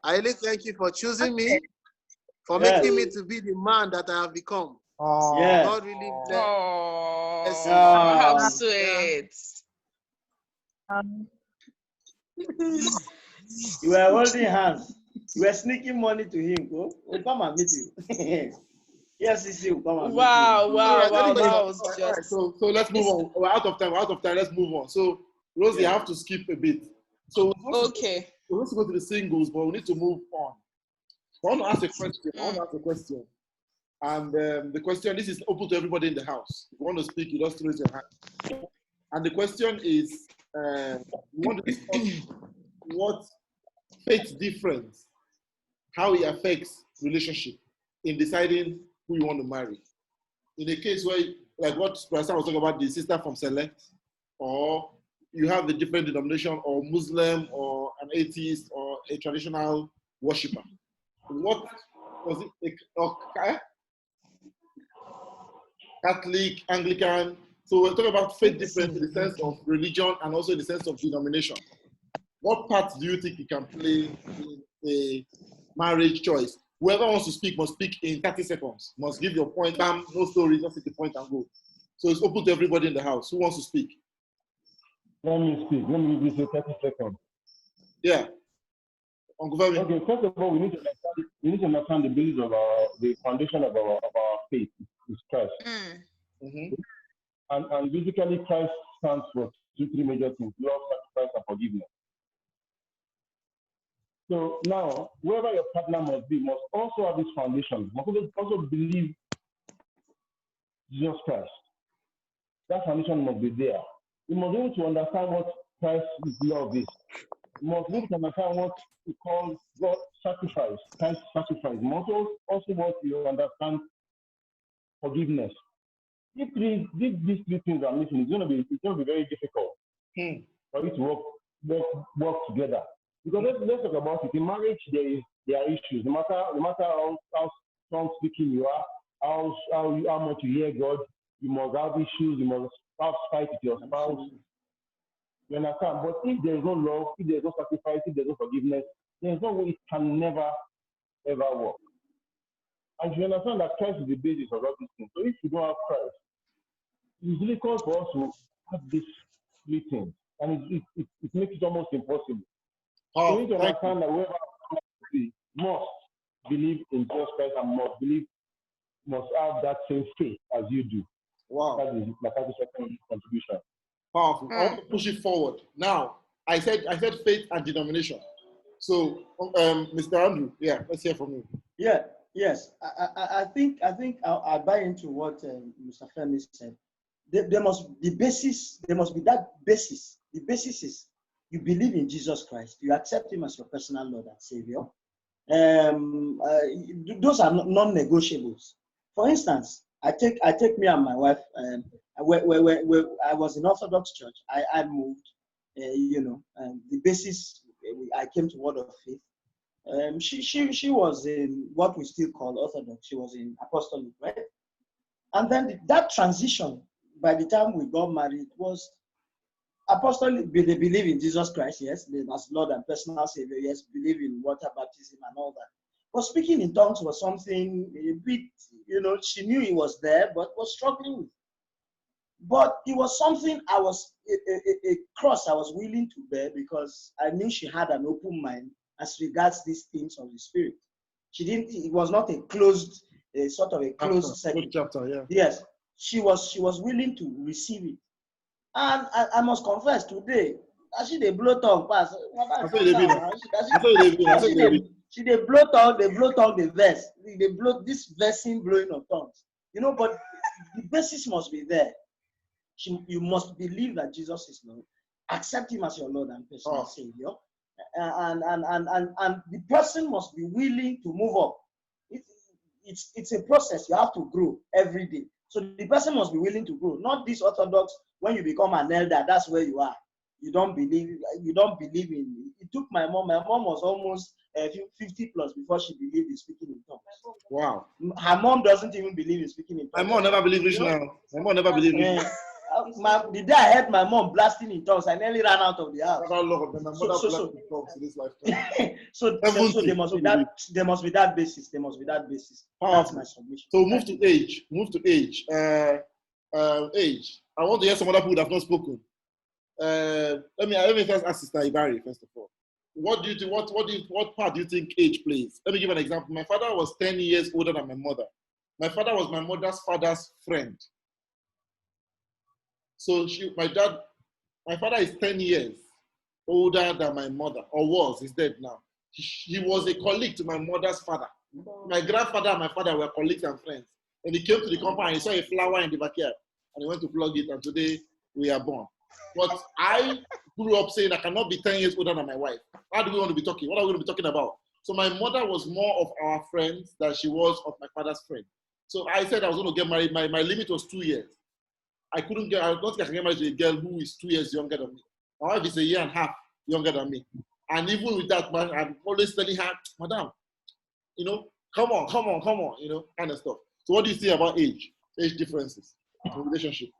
I really thank you for choosing me, for making me to be the man that I have become. God really bless you. How sweet. You were holding hands. You were sneaking money to him. We'll come and meet you. Yes, we'll come and meet you. Wow. All right, so let's move on. We're out of time. Let's move on. So, Rosie, you have to skip a bit. So, okay. We're going to go to the singles, but we need to move on. I want to ask a question. And the question, this is open to everybody in the house. If you want to speak, you just raise your hand. And the question is, we want to discuss what faith difference, how it affects relationship in deciding who you want to marry. In a case where, like what Pastor was talking about, the sister from Select, or you have the different denomination, or Muslim, or an atheist, or a traditional worshipper. What was it? Catholic, Anglican. So we're talking about faith difference in the sense of religion and also in the sense of denomination. What part do you think you can play in a marriage choice? Whoever wants to speak must speak in 30 seconds. Must give your point. No story, just take the point and go. So it's open to everybody in the house. Who wants to speak? Let me speak. Let me give you 30 seconds. Yeah. Uncle Femi. Okay, first of all, we need to understand the basis of the foundation of our faith is Christ. Mm-hmm. And basically Christ stands for three major things: love, sacrifice, and forgiveness. So now, whoever your partner must be must also have this foundation, must also believe Jesus Christ. That foundation must be there. You must be able to understand what Christ's love is. You must be able to understand what we call God's sacrifice, Christ's sacrifice. You must also want to understand forgiveness. If these three things are missing, it's going to be very difficult for you to work together. Because let's talk about it. In marriage, there are issues. No matter how strong speaking you are, how much you hear God, you must have issues. You must have fight with your spouse. You understand? But if there is no love, if there is no sacrifice, if there is no forgiveness, there is no way it can never ever work. And you understand that Christ is the basis of all these things. So if you don't have Christ, it's difficult for us to have these three things, and it makes it almost impossible. So you need to understand that whoever must believe in Jesus Christ and must have that same faith as you do. Wow. That is my 30-second contribution. Powerful. I want to push it forward. Now, I said faith and denomination. So, Mr. Andrew, yeah, let's hear from you. Yeah, yes. I think I buy into what Mr. Femi said. There must be that basis. The basis is you believe in Jesus Christ. You accept him as your personal Lord and Savior. Those are non-negotiables. For instance, I take me and my wife. I was in Orthodox church. I moved. The basis. I came to Word of Faith. She was in what we still call Orthodox. She was in Apostolic, right? And then that transition, by the time we got married, was Apostolic. They believe in Jesus Christ, yes, as Lord and personal Savior, yes, believe in water baptism and all that. But speaking in tongues was something a bit, she knew it was there, but was struggling with. But it was something I was, a cross I was willing to bear because I knew she had an open mind as regards these things of the Spirit. It was not a closed, sort of a closed section. Chapter, yeah. Yes, she was willing to receive it. And I must confess today, she they blow tongue pass. She they blow tongue, the verse. They blow this versing blowing of tongues. But the basis must be there. You must believe that Jesus is Lord, accept him as your Lord and personal Savior, and the person must be willing to move up. It's a process. You have to grow every day. So the person must be willing to grow. Not this Orthodox. When you become an elder, that's where you are. You don't believe in. It took my mom. My mom was almost 50 plus before she believed in speaking in tongues. Wow. Her mom doesn't even believe in speaking in tongues. My mom never believed it now. My mom never believed it. The day I heard my mom blasting in tongues, I nearly ran out of the house. So there must be that basis. There must be that basis. That's my submission. So move to age. Age. I want to hear some other people that have not spoken. Let me first ask Sister Ibari first of all. What do you think? What part do you think age plays? Let me give an example. My father was 10 years older than my mother. My father was my mother's father's friend. So my father is 10 years older than my mother, or was. He's dead now. He was a colleague to my mother's father. My grandfather and my father were colleagues and friends. And he came to the compound and he saw a flower in the backyard. And he went to plug it, and today we are born. But I grew up saying I cannot be 10 years older than my wife. How do we want to be talking? What are we going to be talking about? So my mother was more of our friends than she was of my father's friend. So I said I was going to get married. My limit was 2 years. I don't think I can get married to a girl who is 2 years younger than me. My wife is 1.5 years younger than me. And even with that, I'm always telling her, Madam, come on, kind of stuff. So what do you think about age differences in relationship?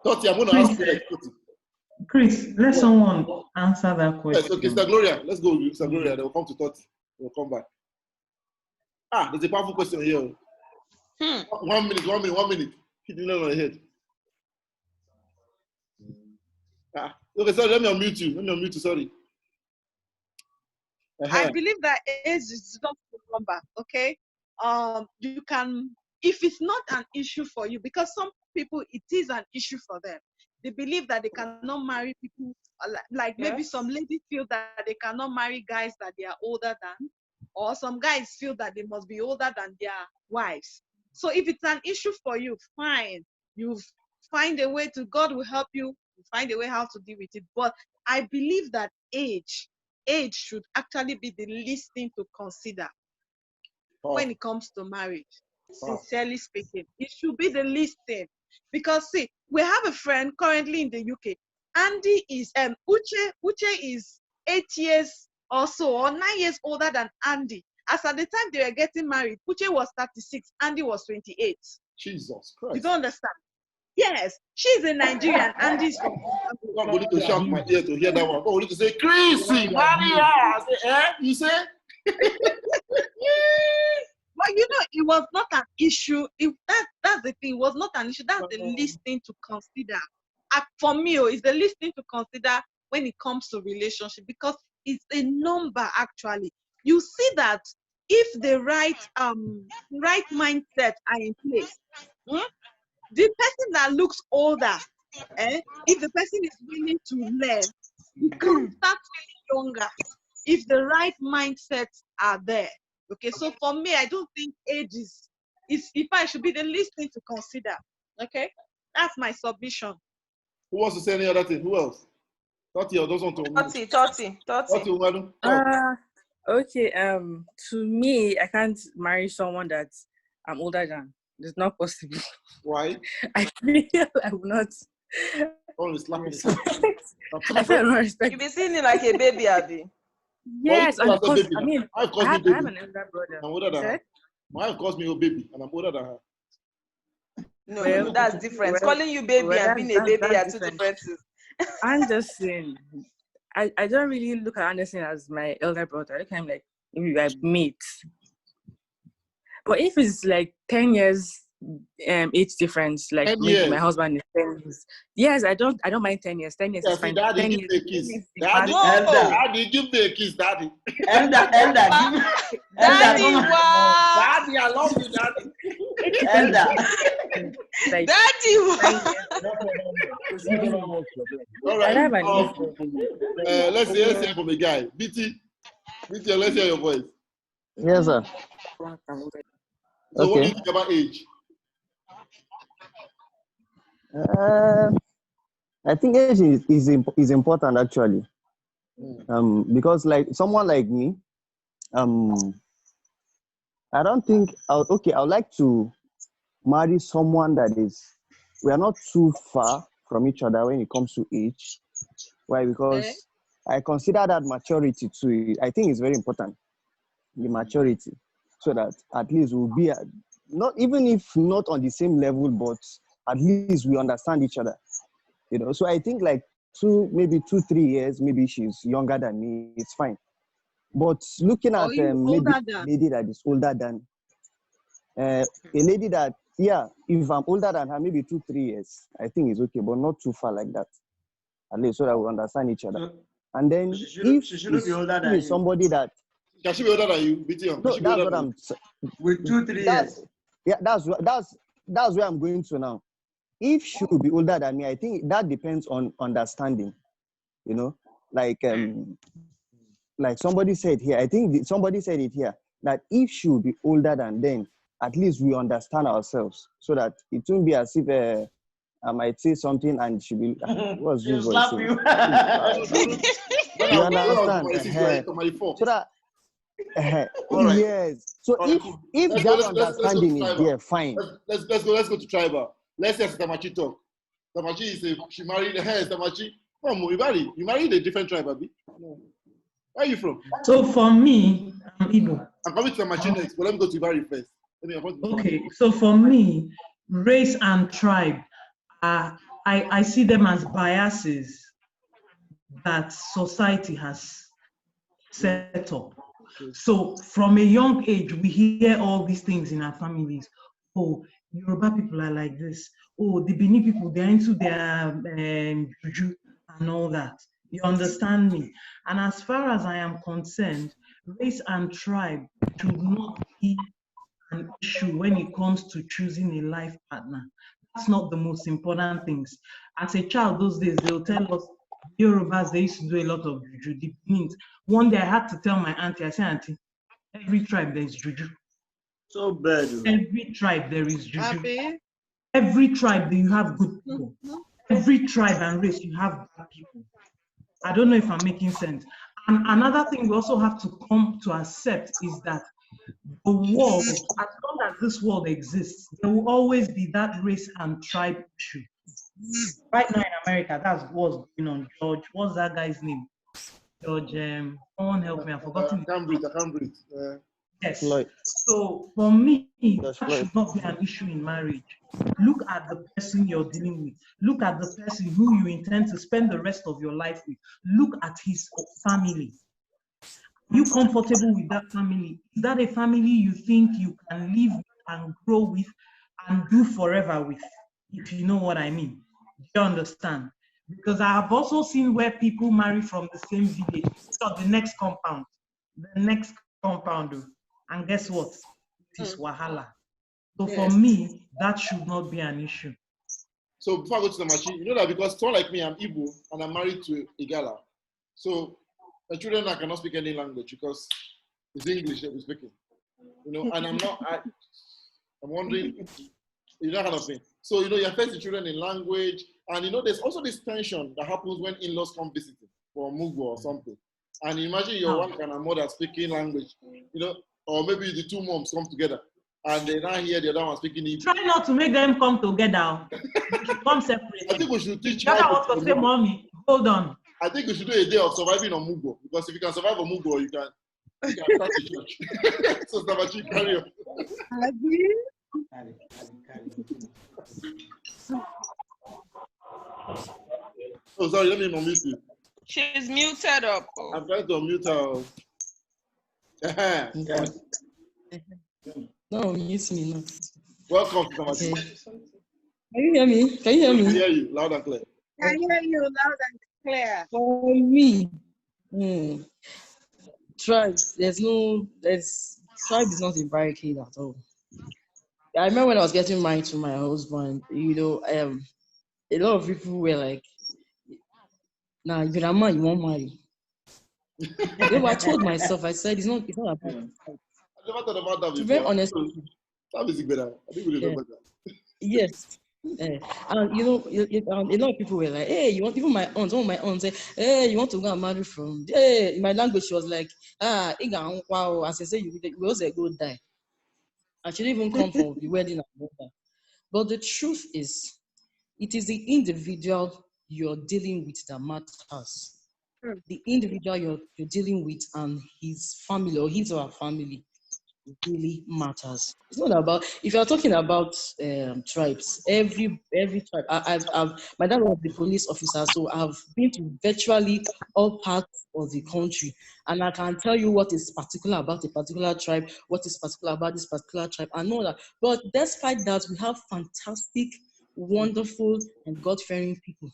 Toti, I'm going to ask you. Chris, let someone answer that question. Yes, okay, Sister Gloria. Let's go with Sister Gloria. They will come to Toti. They will come back. There's a powerful question here. 1 minute. Hit the nail on the head. Okay, sorry, let me unmute you. Sorry. I believe that age is just a number, okay? You can, if it's not an issue for you, because some people, it is an issue for them. They believe that they cannot marry people, like maybe some ladies feel that they cannot marry guys that they are older than, or some guys feel that they must be older than their wives. So if it's an issue for you, fine. You find a way to, God will help you find a way how to deal with it. But I believe that age should actually be the least thing to consider when it comes to marriage. Sincerely speaking, it should be the least thing. Because see, we have a friend currently in the UK. Andy is Uche is 8 years or so, or 9 years older than Andy. As at the time they were getting married, Uche was 36, Andy was 28. Jesus Christ. You don't understand? Yes, she's a Nigerian, Andy's from I'm going to shout my ear to hear that one. I'm going to say, Chrissy, Maria. I say, you say? But you know, it was not an issue. That's the thing. It was not an issue. That's the least thing to consider. For me, it's the least thing to consider when it comes to relationship, because it's a number actually. You see that if the right mindset are in place, the person that looks older, if the person is willing to learn, start feeling younger if the right mindsets are there. Okay, so for me, I don't think age is if I should be the least thing to consider. Okay, that's my submission. Who wants to say any other thing? Who else? Toti, or doesn't want to? Toti. Okay. To me, I can't marry someone that I'm older than. It's not possible. Why? I feel I will not. Oh, slapping. I feel no respect. You be seeing it like a baby, Abby. Yes, well, because I mean, I have an elder brother. I'm older than her. My wife calls me a baby, and I'm older than her. No, well, that's different. Calling you baby and being a baby are two differences. I'm just saying, I don't really look at Anderson as my elder brother. I look at him like maybe I mate. But if it's like 10 years age difference, like maybe my husband is 10 years. Yes, I don't mind 10 years. 10 years is fine. Daddy, 10 give years, me a kiss. Daddy, give me a kiss, Daddy. Elder, Daddy, wow. Daddy, I love you, Daddy. Elder. Like, Daddy, all right. Let's hear from a guy. BT, let's hear your voice. Yes, sir. So what do you think about age? I think age is important actually. Because like someone like me, I don't think I would like to marry someone that we are not too far from each other when it comes to age. Why? Because I consider that maturity too. I think it's very important, the maturity, so that at least we'll be not, even if not on the same level, but at least we understand each other. You know, so I think like maybe 2-3 years, maybe she's younger than me, it's fine. But looking at maybe a lady that is older than a lady that, if I'm older than her, maybe 2-3 years, I think it's okay, but not too far like that. At least so that we understand each other. And then if it's somebody that can she be older than you? No, that's what I'm saying. With 2-3 years. Yeah, that's where I'm going to now. If she will be older than me, I think that depends on understanding. You know, like somebody said here. I think somebody said it here that if she will be older than them, at least we understand ourselves, so that it won't be as if I might say something and she will. What's this voice? You understand? So that. Yes. So if that understanding is there, fine. Let's go to tribal. Let's hear Tamachi talk. Tamachi she married Tamachi. Oh, you married a different tribe, Abi. Where are you from? So for me, I'm Igbo. I'm coming to Tamachi next, but let me go to Ibari first. Okay. So for me, race and tribe, I see them as biases that society has set up. So from a young age, we hear all these things in our families. Oh, Yoruba people are like this. Oh, the Benin people, they're into their juju and all that. You understand me? And as far as I am concerned, race and tribe should not be an issue when it comes to choosing a life partner. That's not the most important things. As a child, those days, they'll tell us, Yorubas, they used to do a lot of juju. The means. One day I had to tell my auntie, I said, Auntie, every tribe there is juju. So bad. Every tribe there is juju. Happy? Every tribe you have good people. Every tribe and race you have bad people. I don't know if I'm making sense. And another thing we also have to come to accept is that the world, as long as this world exists, there will always be that race and tribe issue. Right now in America, that's what's going on. George, what's that guy's name? George, someone help me, I've forgotten. I can't breathe. Yes. Floyd. So for me, That's that Floyd. should not be an issue in marriage. Look at the person you're dealing with. Look at the person who you intend to spend the rest of your life with. Look at his family. Are you comfortable with that family? Is that a family you think you can live with and grow with and do forever with? If you know what I mean. Do you understand? Because I have also seen where people marry from the same village, so the next compound. The next compound. And guess what? It is wahala. So for me, that should not be an issue. So before I go to the machine, you know that because someone like me, I'm Igbo and I'm married to a Igala. So the children I cannot speak any language because it's English that we're speaking. You know, and I'm wondering, you know, kind of thing. So, you know, you affect the children in language, and you know, there's also this tension that happens when in-laws come visiting for Mugu or something. And imagine your wife and her mother speaking language, you know, or maybe the two moms come together and they now hear the other one speaking Igbo. Try not to make them come together. They should come separately. I think we should teach The other one to say, Mommy, hold on. I think we should do a day of surviving on Mugo, because if you can survive on Mugo, you can start the church. So Sabachi, carry on. Oh, sorry, let me unmute you. She's muted up. I'm trying to unmute her. Yeah. No, mute me now. Welcome to Sabachi. Okay. Can you hear me? Can you hear I me? hear you loud and clear. I hear you loud and clear. For me, tribe is not a barricade at all. I remember when I was getting married to my husband, you know, a lot of people were like, nah, you're a man, you won't marry. You know, I told myself, I said, it's not about I never thought about that before. to be very honest. That is better. I think we remember that. Yes. And you know, a lot of people were like, hey, you want, even my aunt, one of my aunts said, hey, you want to go and marry from, hey, in my language, she was like, wow, as I say, you will go die. And she didn't even come for the wedding and all that. But the truth is, it is the individual you're dealing with that matters. The individual you're dealing with and his family or his or her family really matters. It's not about, if you're talking about tribes, every tribe. My dad was the police officer, so I've been to virtually all parts of the country, and I can tell you what is particular about a particular tribe, what is particular about this particular tribe, and all that. But despite that, we have fantastic, wonderful, and God-fearing people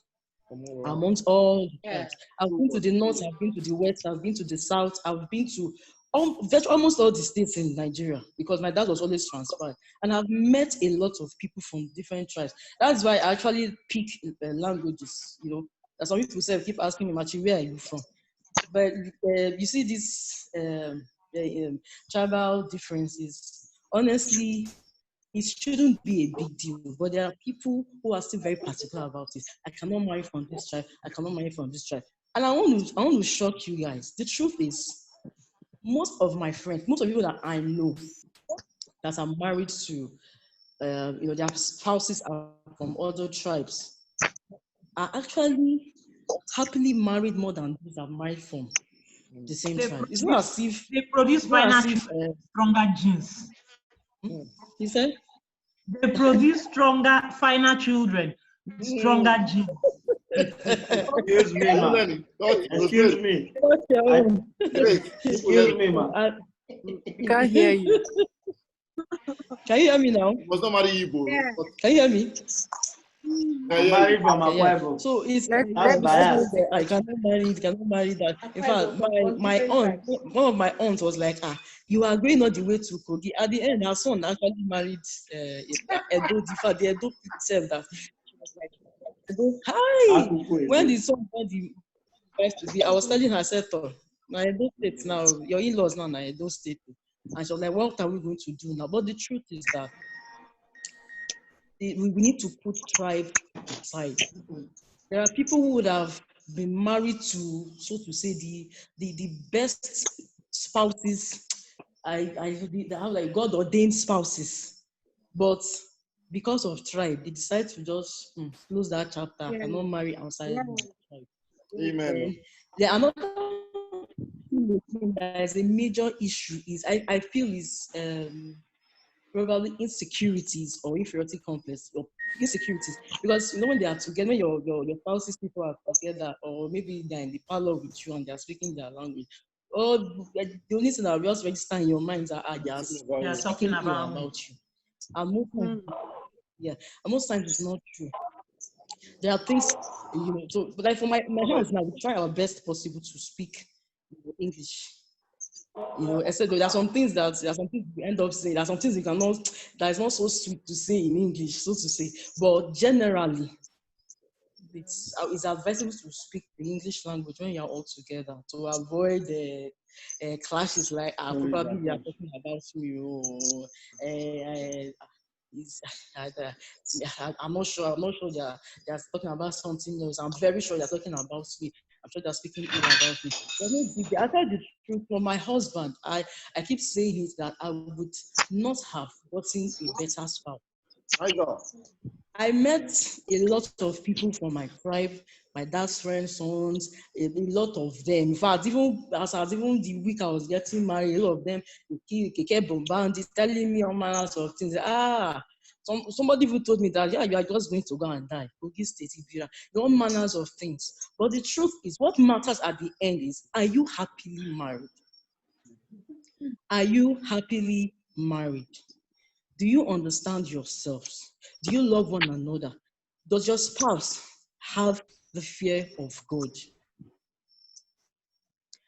amongst all the tribes. I've been to the north, I've been to the west, I've been to the south, I've been to almost all the states in Nigeria, because my dad was always transferred, and I've met a lot of people from different tribes. That's why I actually pick languages. You know, as some people say, keep asking me, Machi, where are you from? But you see these tribal differences. Honestly, it shouldn't be a big deal, but there are people who are still very particular about it. I cannot marry from this tribe. I cannot marry from this tribe. And I want to shock you guys. The truth is, most of my friends, most of the people that I know that are married to, you know, their spouses are from other tribes, are actually happily married more than those that are married from the same tribe. It's not as if they produce stronger genes. You said? They produce finer children with stronger genes. Excuse me, ma. Excuse me. Excuse me, ma. I can't hear you. Can you hear me now? Must not marry Igbo. Yeah. Can you hear me? Married from Yeah, yeah. Akwa. So it's That's bias. I cannot marry it, cannot marry that. In fact, my aunt, one of my aunts was like, you are going all the way to Kogi. At the end, her son actually married Edo. In fact, the Edo itself that she was like, Edo, hi. When the son got the wife to be, I was telling her, I said, oh, now Edo State now, your in-laws now, Edo State. And she was like, what are we going to do now? But the truth is that we need to put tribe aside. There are people who would have been married to, so to say, the best spouses. They have like God ordained spouses, but because of tribe, they decide to just close that chapter. I cannot marry outside my tribe. Amen. There another thing that is a major issue is I feel is probably insecurities or inferiority complex or insecurities, because when they are together, when your spouses people are together, or maybe they're in the parlor with you and they're speaking their language, or the only thing that will just register in your mind is that they are talking speaking ill about me. about you. And most times, and most times it's not true. There are things, so but like for my house now, we try our best possible to speak English. Except there are some things we end up saying. There are some things that is not so sweet to say in English, so to say. But generally, it's advisable to speak the English language when you're all together to avoid clashes like probably they are talking about you. Is I'm not sure. They're talking about something else. I'm very sure they're talking about me. I'm sure they're speaking ill about me. I tell the truth from my husband. I keep saying it that I would not have gotten a better spouse. My God. I met a lot of people from my tribe, my dad's friends, sons, a lot of them. In fact, even the week I was getting married, a lot of them they kept bombarding, telling me all manners of things. Somebody even told me that, you are just going to go and die. Kogi State, Ibira, all manners of things. But the truth is, what matters at the end is, are you happily married? Are you happily married? Do you understand yourselves? Do you love one another? Does your spouse have the fear of God?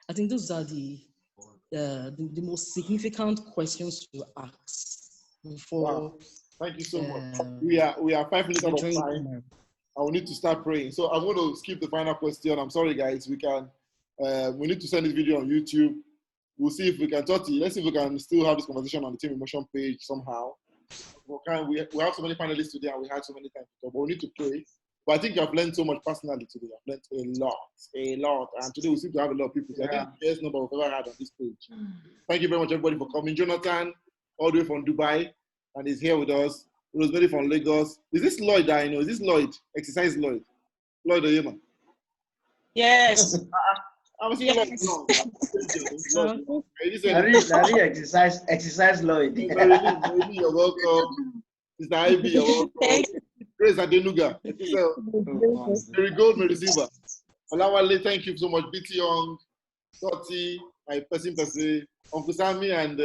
I think those are the most significant questions to ask before. Wow. Thank you so much. We are 5 minutes out of time. I will need to start praying. So I'm going to skip the final question. I'm sorry, guys. We need to send this video on YouTube. We'll see if we can talk to you. Let's see if we can still have this conversation on the Team Emotion page somehow. We have so many panelists today and we had so many times to talk, but we need to pray. But I think I've learned so much personally today. I've learned a lot. And today we seem to have a lot of people. So I think the best number we've ever had on this page. Thank you very much, everybody, for coming. Jonathan, all the way from Dubai, and he's here with us. Rosemary from Lagos. Is this Lloyd that I know? Is this Lloyd? Exercise Lloyd. Lloyd Oyema. Yes. I'm seeing Lloyd. Exercise Lloyd. You're welcome. Sister Ivy, you're welcome. Grace Adenuga. Mary Gold, Mary Silva. Olawale, thank you so much. BT Young, Toti, my person, Uncle Sammy, and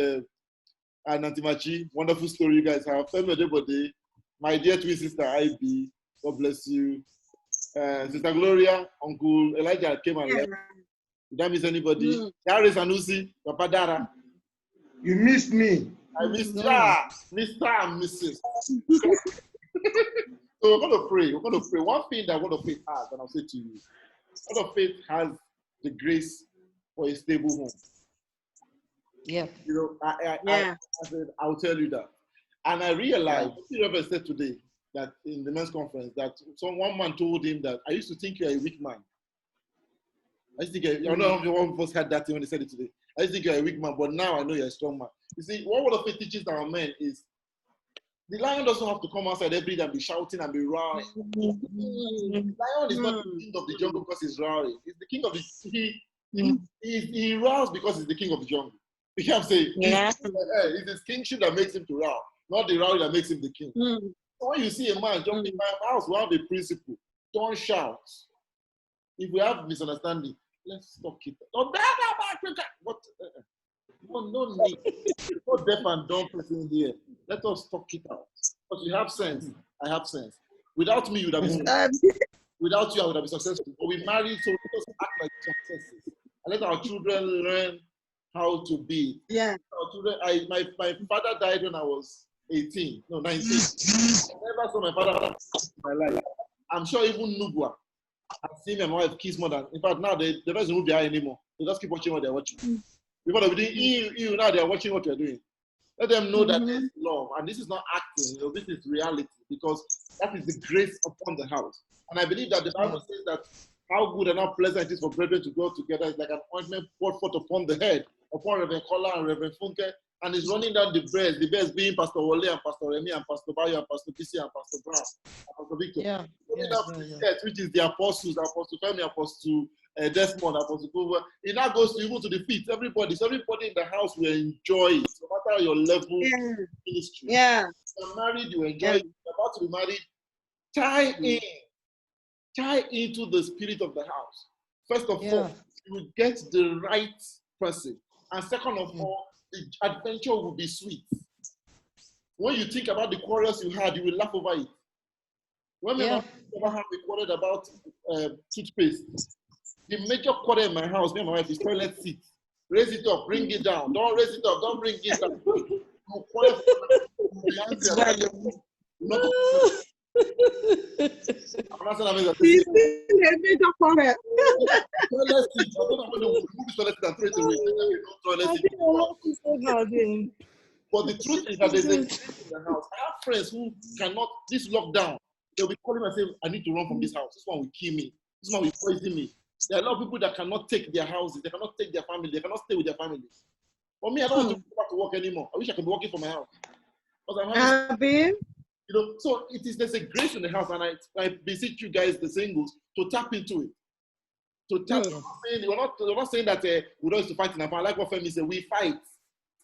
Auntie Machi. Wonderful story you guys have. Tell me everybody. My dear twin sister Ivy, God bless you. Sister Gloria, Uncle Elijah came and left. Did I miss anybody? Darius Anusi, Papa Dara. You missed me. I missed Mr. and Mrs. So we're going to pray. We're going to pray. One thing that Word of Faith has, and I'll say to you, Word of Faith has the grace for a stable home. Yeah. I'll tell you that. And I realized, what said today, that in the men's conference, that one man told him that, I used to think you're a weak man. I used to think, I don't know if one of us had that thing when they said it today. I used to think you're a weak man, but now I know you're a strong man. You see, what Word of Faith teaches our men is, the lion doesn't have to come outside every day and be shouting and be roaring. The lion is not the king of the jungle because he's roaring. He's the king of the he roars because he's the king of the jungle. You can't say it's his kingship that makes him to roar, not the roar that makes him the king. So when you see a man jumping in my house, we have a principle. Don't shout. If we have misunderstanding, let's talk it. What? No need. No deaf and dumb person here. Let us talk it out. Because you have sense. I have sense. Without me, you would have been successful. Without you, I would have been successful. But we married, so we just act like successes. And let our children learn how to be. Yeah. Our children, my father died when I was 18, no, 19. I never saw my father in my life. I'm sure even Nubua, I've seen my wife kiss more than, in fact, now they don't move behind anymore. They just keep watching what they're watching. Before they were doing, now they're watching what you're doing. Let them know that there's love, and this is not acting, this is reality, because that is the grace upon the house. And I believe that the Bible says that how good and how pleasant it is for brethren to go together is like an ointment poured forth upon the head, upon Reverend Kola and Reverend Funke, and it's running down the best being Pastor Wole and Pastor Remy and Pastor Bayo and Pastor Bisi and Pastor Brown and Pastor Victor. Which is the apostles, Apostle Femi, Apostle Desmond, Apostle Kuba. It now goes to even to the feet. Everybody, so everybody in the house will enjoy it, no matter your level of ministry. Yeah. You're married, you enjoy it. You're about to be married. Tie into the spirit of the house. First of all, you will get the right person. And second of all, the adventure will be sweet. When you think about the quarrels you had, you will laugh over it. When we quarreled about toothpaste, the major quarrel in my house, me and my wife, is toilet seat. Raise it up, bring it down. Don't raise it up, don't bring it down. You quarrel But the truth is that there's a in the house. I have friends who cannot, this lockdown, they'll be calling and saying, I need to run from this house. This one will kill me. This one will poison me. There are a lot of people that cannot take their houses, they cannot take their family, they cannot stay with their families. For me, I don't want to go back to work anymore. I wish I could be working from my house. So there's a grace in the house, and I beseech you guys, the singles, to tap into it. To tap we're not saying that we don't used to fight in our family. Like what Femi said, we fight.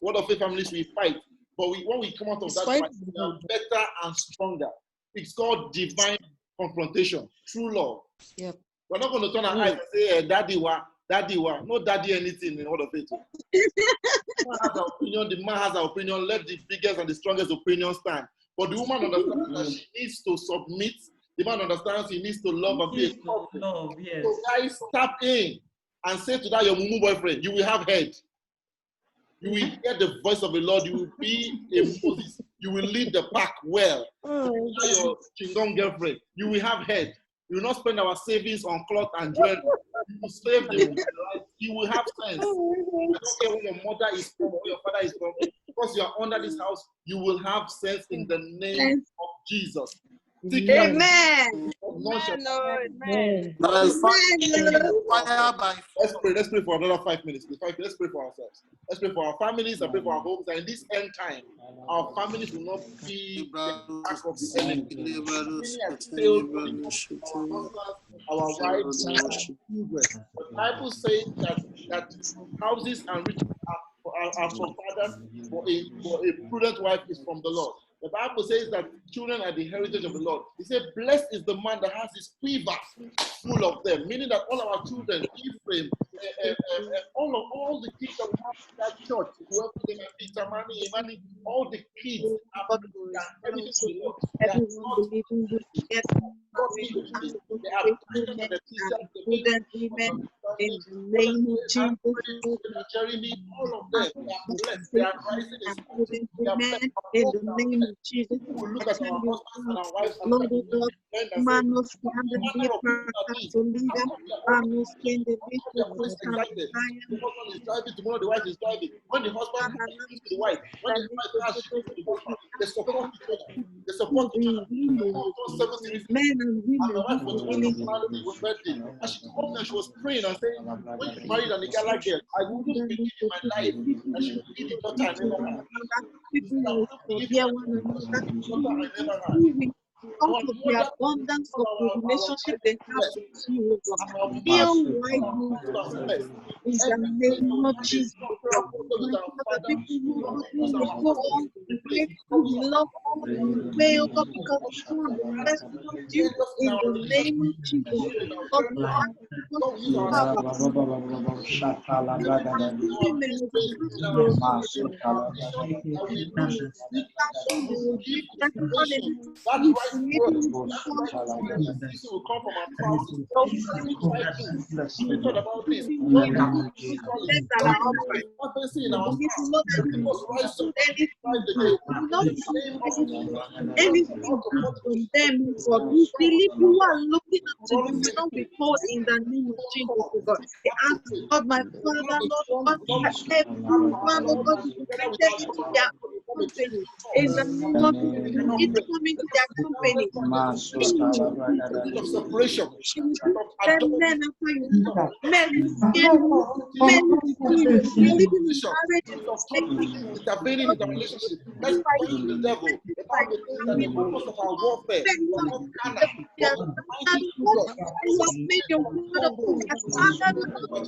Word of faith families, we fight. But when we come out of that fight, we are better and stronger. It's called divine confrontation, true love. Yep. We're not going to turn our eyes and say, daddy wa. No daddy anything in word of faith. The man has an opinion. Let the biggest and the strongest opinion stand. But the woman understands that she needs to submit. The man understands he needs to love and be a couple. So guys, tap in and say to that your mumu boyfriend, you will have head. You will hear the voice of the Lord. You will be a Moses. You will lead the pack well. Your chingong girlfriend, you will have head. You will not spend our savings on cloth and jewelry. You will save them. You will have sense. I don't care where your mother is from or where your father is from. Because you are under this house, you will have sense in the name of Jesus. Amen. Amen. Let's pray for another 5 minutes. Let's pray for ourselves. Let's pray for our families and pray for our homes. And in this end time, our families will not be the act of the enemy. Our wives and children. The Bible says that houses and riches are from fathers, but a prudent wife is from the Lord. The Bible says that children are the heritage of the Lord. He said, blessed is the man that has his quiver full of them. Meaning that all our children, Ephraim, all the kids that we have in that church, whoever they may be, Tamani, Imani, all the kids have everything to the Lord. They have in the name of Jesus, Jeremy, all of them, they are blessed. They are rising in the name of Jesus. We look at our husbands and our wives and Lord of God, manos que andan de para manos que andan de tomorrow the wife is driving. When the husband is to the wife, when the wife has to the husband, they support each other. They support each other. Men and And my wife was women one of the married was birthday. And she called me and she was praying and saying, when you married an Igala girl, I wouldn't believe in my life that she would be the daughter I never had. people forgive one another. Out of the abundance of the relationship they have with you, feel right in the name of Jesus. The people who go on to pray, who love the way of God, because you are the best of you in the name of Jesus. God, we ask because you have This will come from our spouses. Let me try this. We thought about this. When we do spiritually, nothing in our spouse. It was rise to rise again. In the name of Jesus. Anything good from them, oh God, we believe you are looking up to you. We don't withhold in the name of Jesus, oh God. We ask God, my Father, Lord, God, that everyone, oh God, is invited into their company. In the name of Jesus, we need to come into their company. Of separation, Men after you, men living in marriage in intervening in the relationship. Let's pray the devil. The Bible says that the purpose of our warfare is not carnal, but mighty through God. you have made your word of standard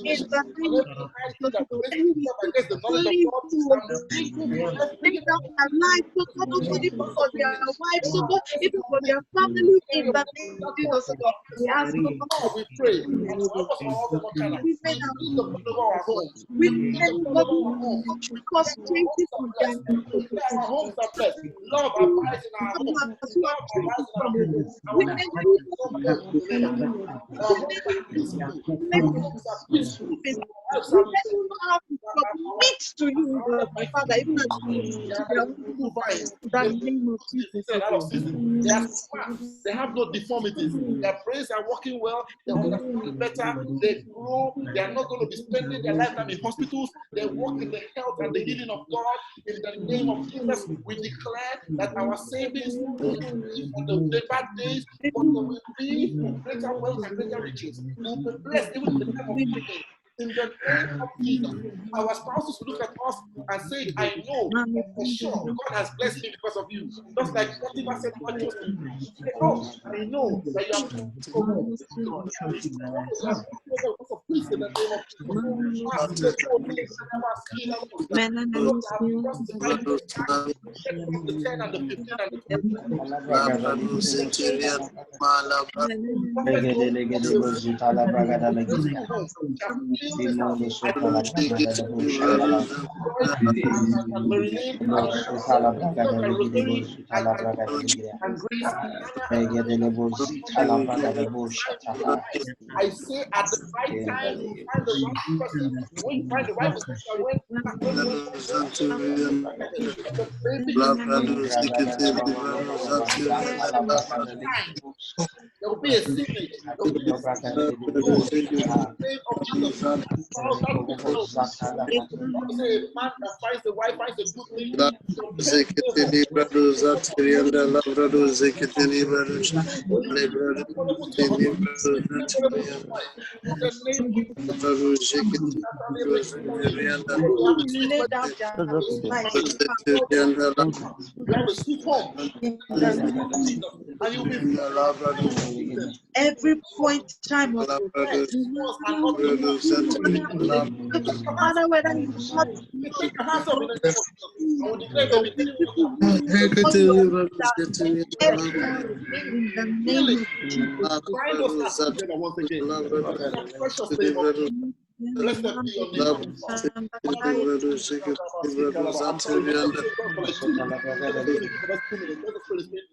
in the name of Anything that places itself against the knowledge of God, take down their lives, so God, oh God, even for their wives, so God, even for their families, in the name of Jesus, so God. We ask, oh God, we pray. And to help us all the more carnal. We women plead the blood over our homes. we We plead men, the blood God, over our homes. we cause changes in their lives. We declare our homes are blessed. Love abides in our homes. Love abides in our homes. Our Women homes who are blessed in the name of Jesus. Our homes are peaceful. Our homes are peaceful. Our lives are women who know how to submit to you, my Father, even as you submit to their own husband, in the name of Jesus, oh God. They are smart. They have no deformities. Their brains are working well. They understand better. They grow. They are not going to be spending their lifetime in hospitals. They walk in the health and the healing of God. In the name of Jesus, we declare that our savings will be on the bad days, but they will be for greater wealth and greater riches. We will be blessed even in the time of pain. In the name of Jesus, our spouses will look at us and say, I know for sure God has blessed me because of you. Just like Potiphar said, God chose you. Say, oh, I know that you have God. You have because of peace in the name of Jesus. The 10 and the 15 and I say at the right time, you find the right person. When you find the right person, there will be a sickness. There will be a name of Jesus. A man that finds the wife finds a good thing. Lay down their lives. You have a sweet home. And you'll be every point time of your life. Father, whether you want in the name of Blessed be your name.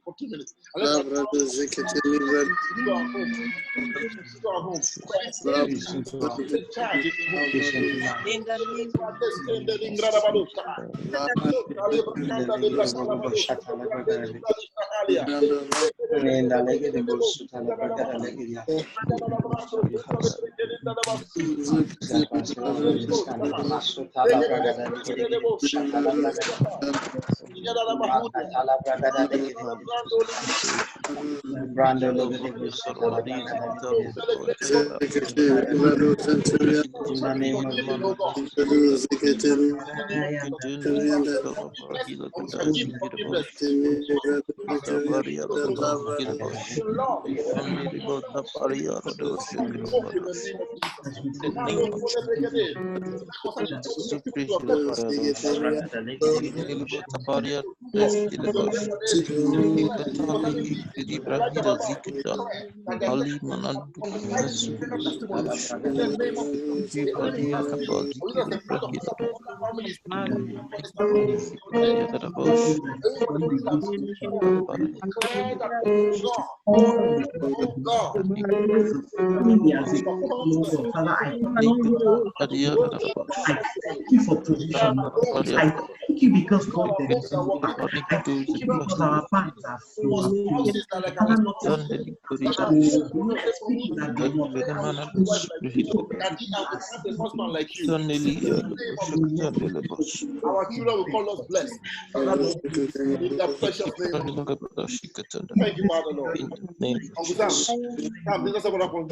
For 2 minutes. God. Father, I thank you for provision. I thank you because God there is no lack. I thank you because our banks are full. Father, not just people that do not like you. Our children will call us blessed. In the precious name of Jesus. Thank you, Father Lord. Uncle Sam, this is what I'm going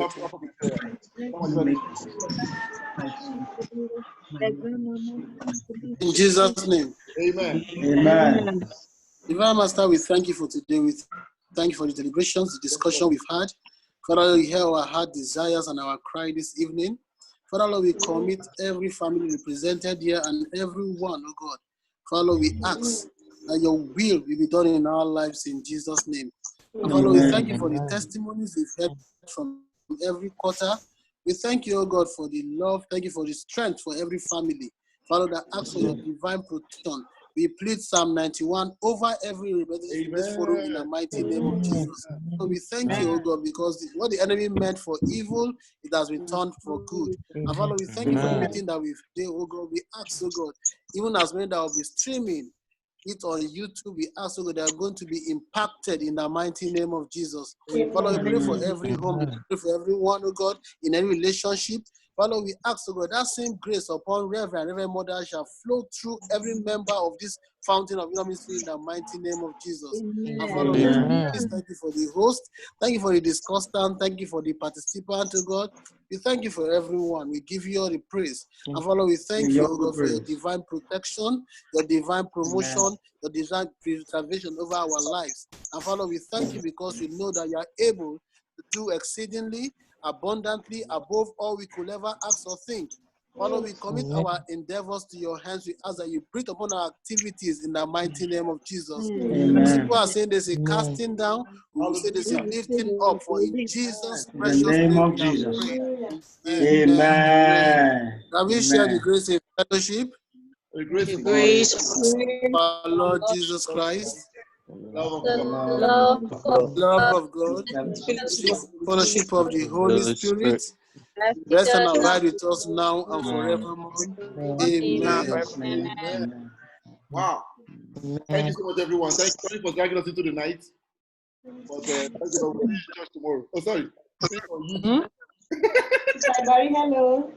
In Jesus' name. Amen. Amen. Divine Master, we thank you for today. We thank you for the deliberations, the discussion we've had. Father, you hear our heart desires and our cry this evening. Father, Lord, we commit every family represented here and everyone, oh God. Father, Lord, we ask that your will be done in our lives in Jesus' name. And Father, we thank you for the testimonies we've heard from every quarter. We thank you, oh God, for the love. Thank you for the strength for every family. Father, that asks for your divine protection. We plead Psalm 91 over every representative in this forum in the mighty name of Jesus. So we thank you, oh God, because what the enemy meant for evil, it has been turned for good. And Father, we thank you for everything that we've done, oh God. We ask, oh God, even as many that will be streaming it on YouTube, we ask, oh God, they are going to be impacted in the mighty name of Jesus. Father, we pray for every home, we pray for everyone, oh God, in any relationship. Father, we ask, oh God, that same grace upon Reverend Mother shall flow through every member of this fountain of ministry in the mighty name of Jesus. And Father, we thank you for the host, thank you for the discussant, thank you for the participant, oh God. We thank you for everyone. We give you all the praise. And Father, we thank you, oh God, for your divine protection, your divine promotion, your divine preservation over our lives. And Father, we thank you because we know that you are able to do exceedingly abundantly above all we could ever ask or think. Father, we commit our endeavors to your hands. We ask that you breathe upon our activities in the mighty name of Jesus. As people are saying there's a casting down, we will say there's a lifting up, for in Jesus' precious name of we have Jesus. prayed. Amen. Can we share the grace and fellowship? The grace of our Lord Jesus Christ, love love of God, fellowship of the Holy Spirit, rest and abide with us now and forevermore. Amen. Wow. Thank you so much, everyone. Thank you for dragging us into the night. But thank you, we'll see you tomorrow. Oh, sorry. See you on YouTube. Hello.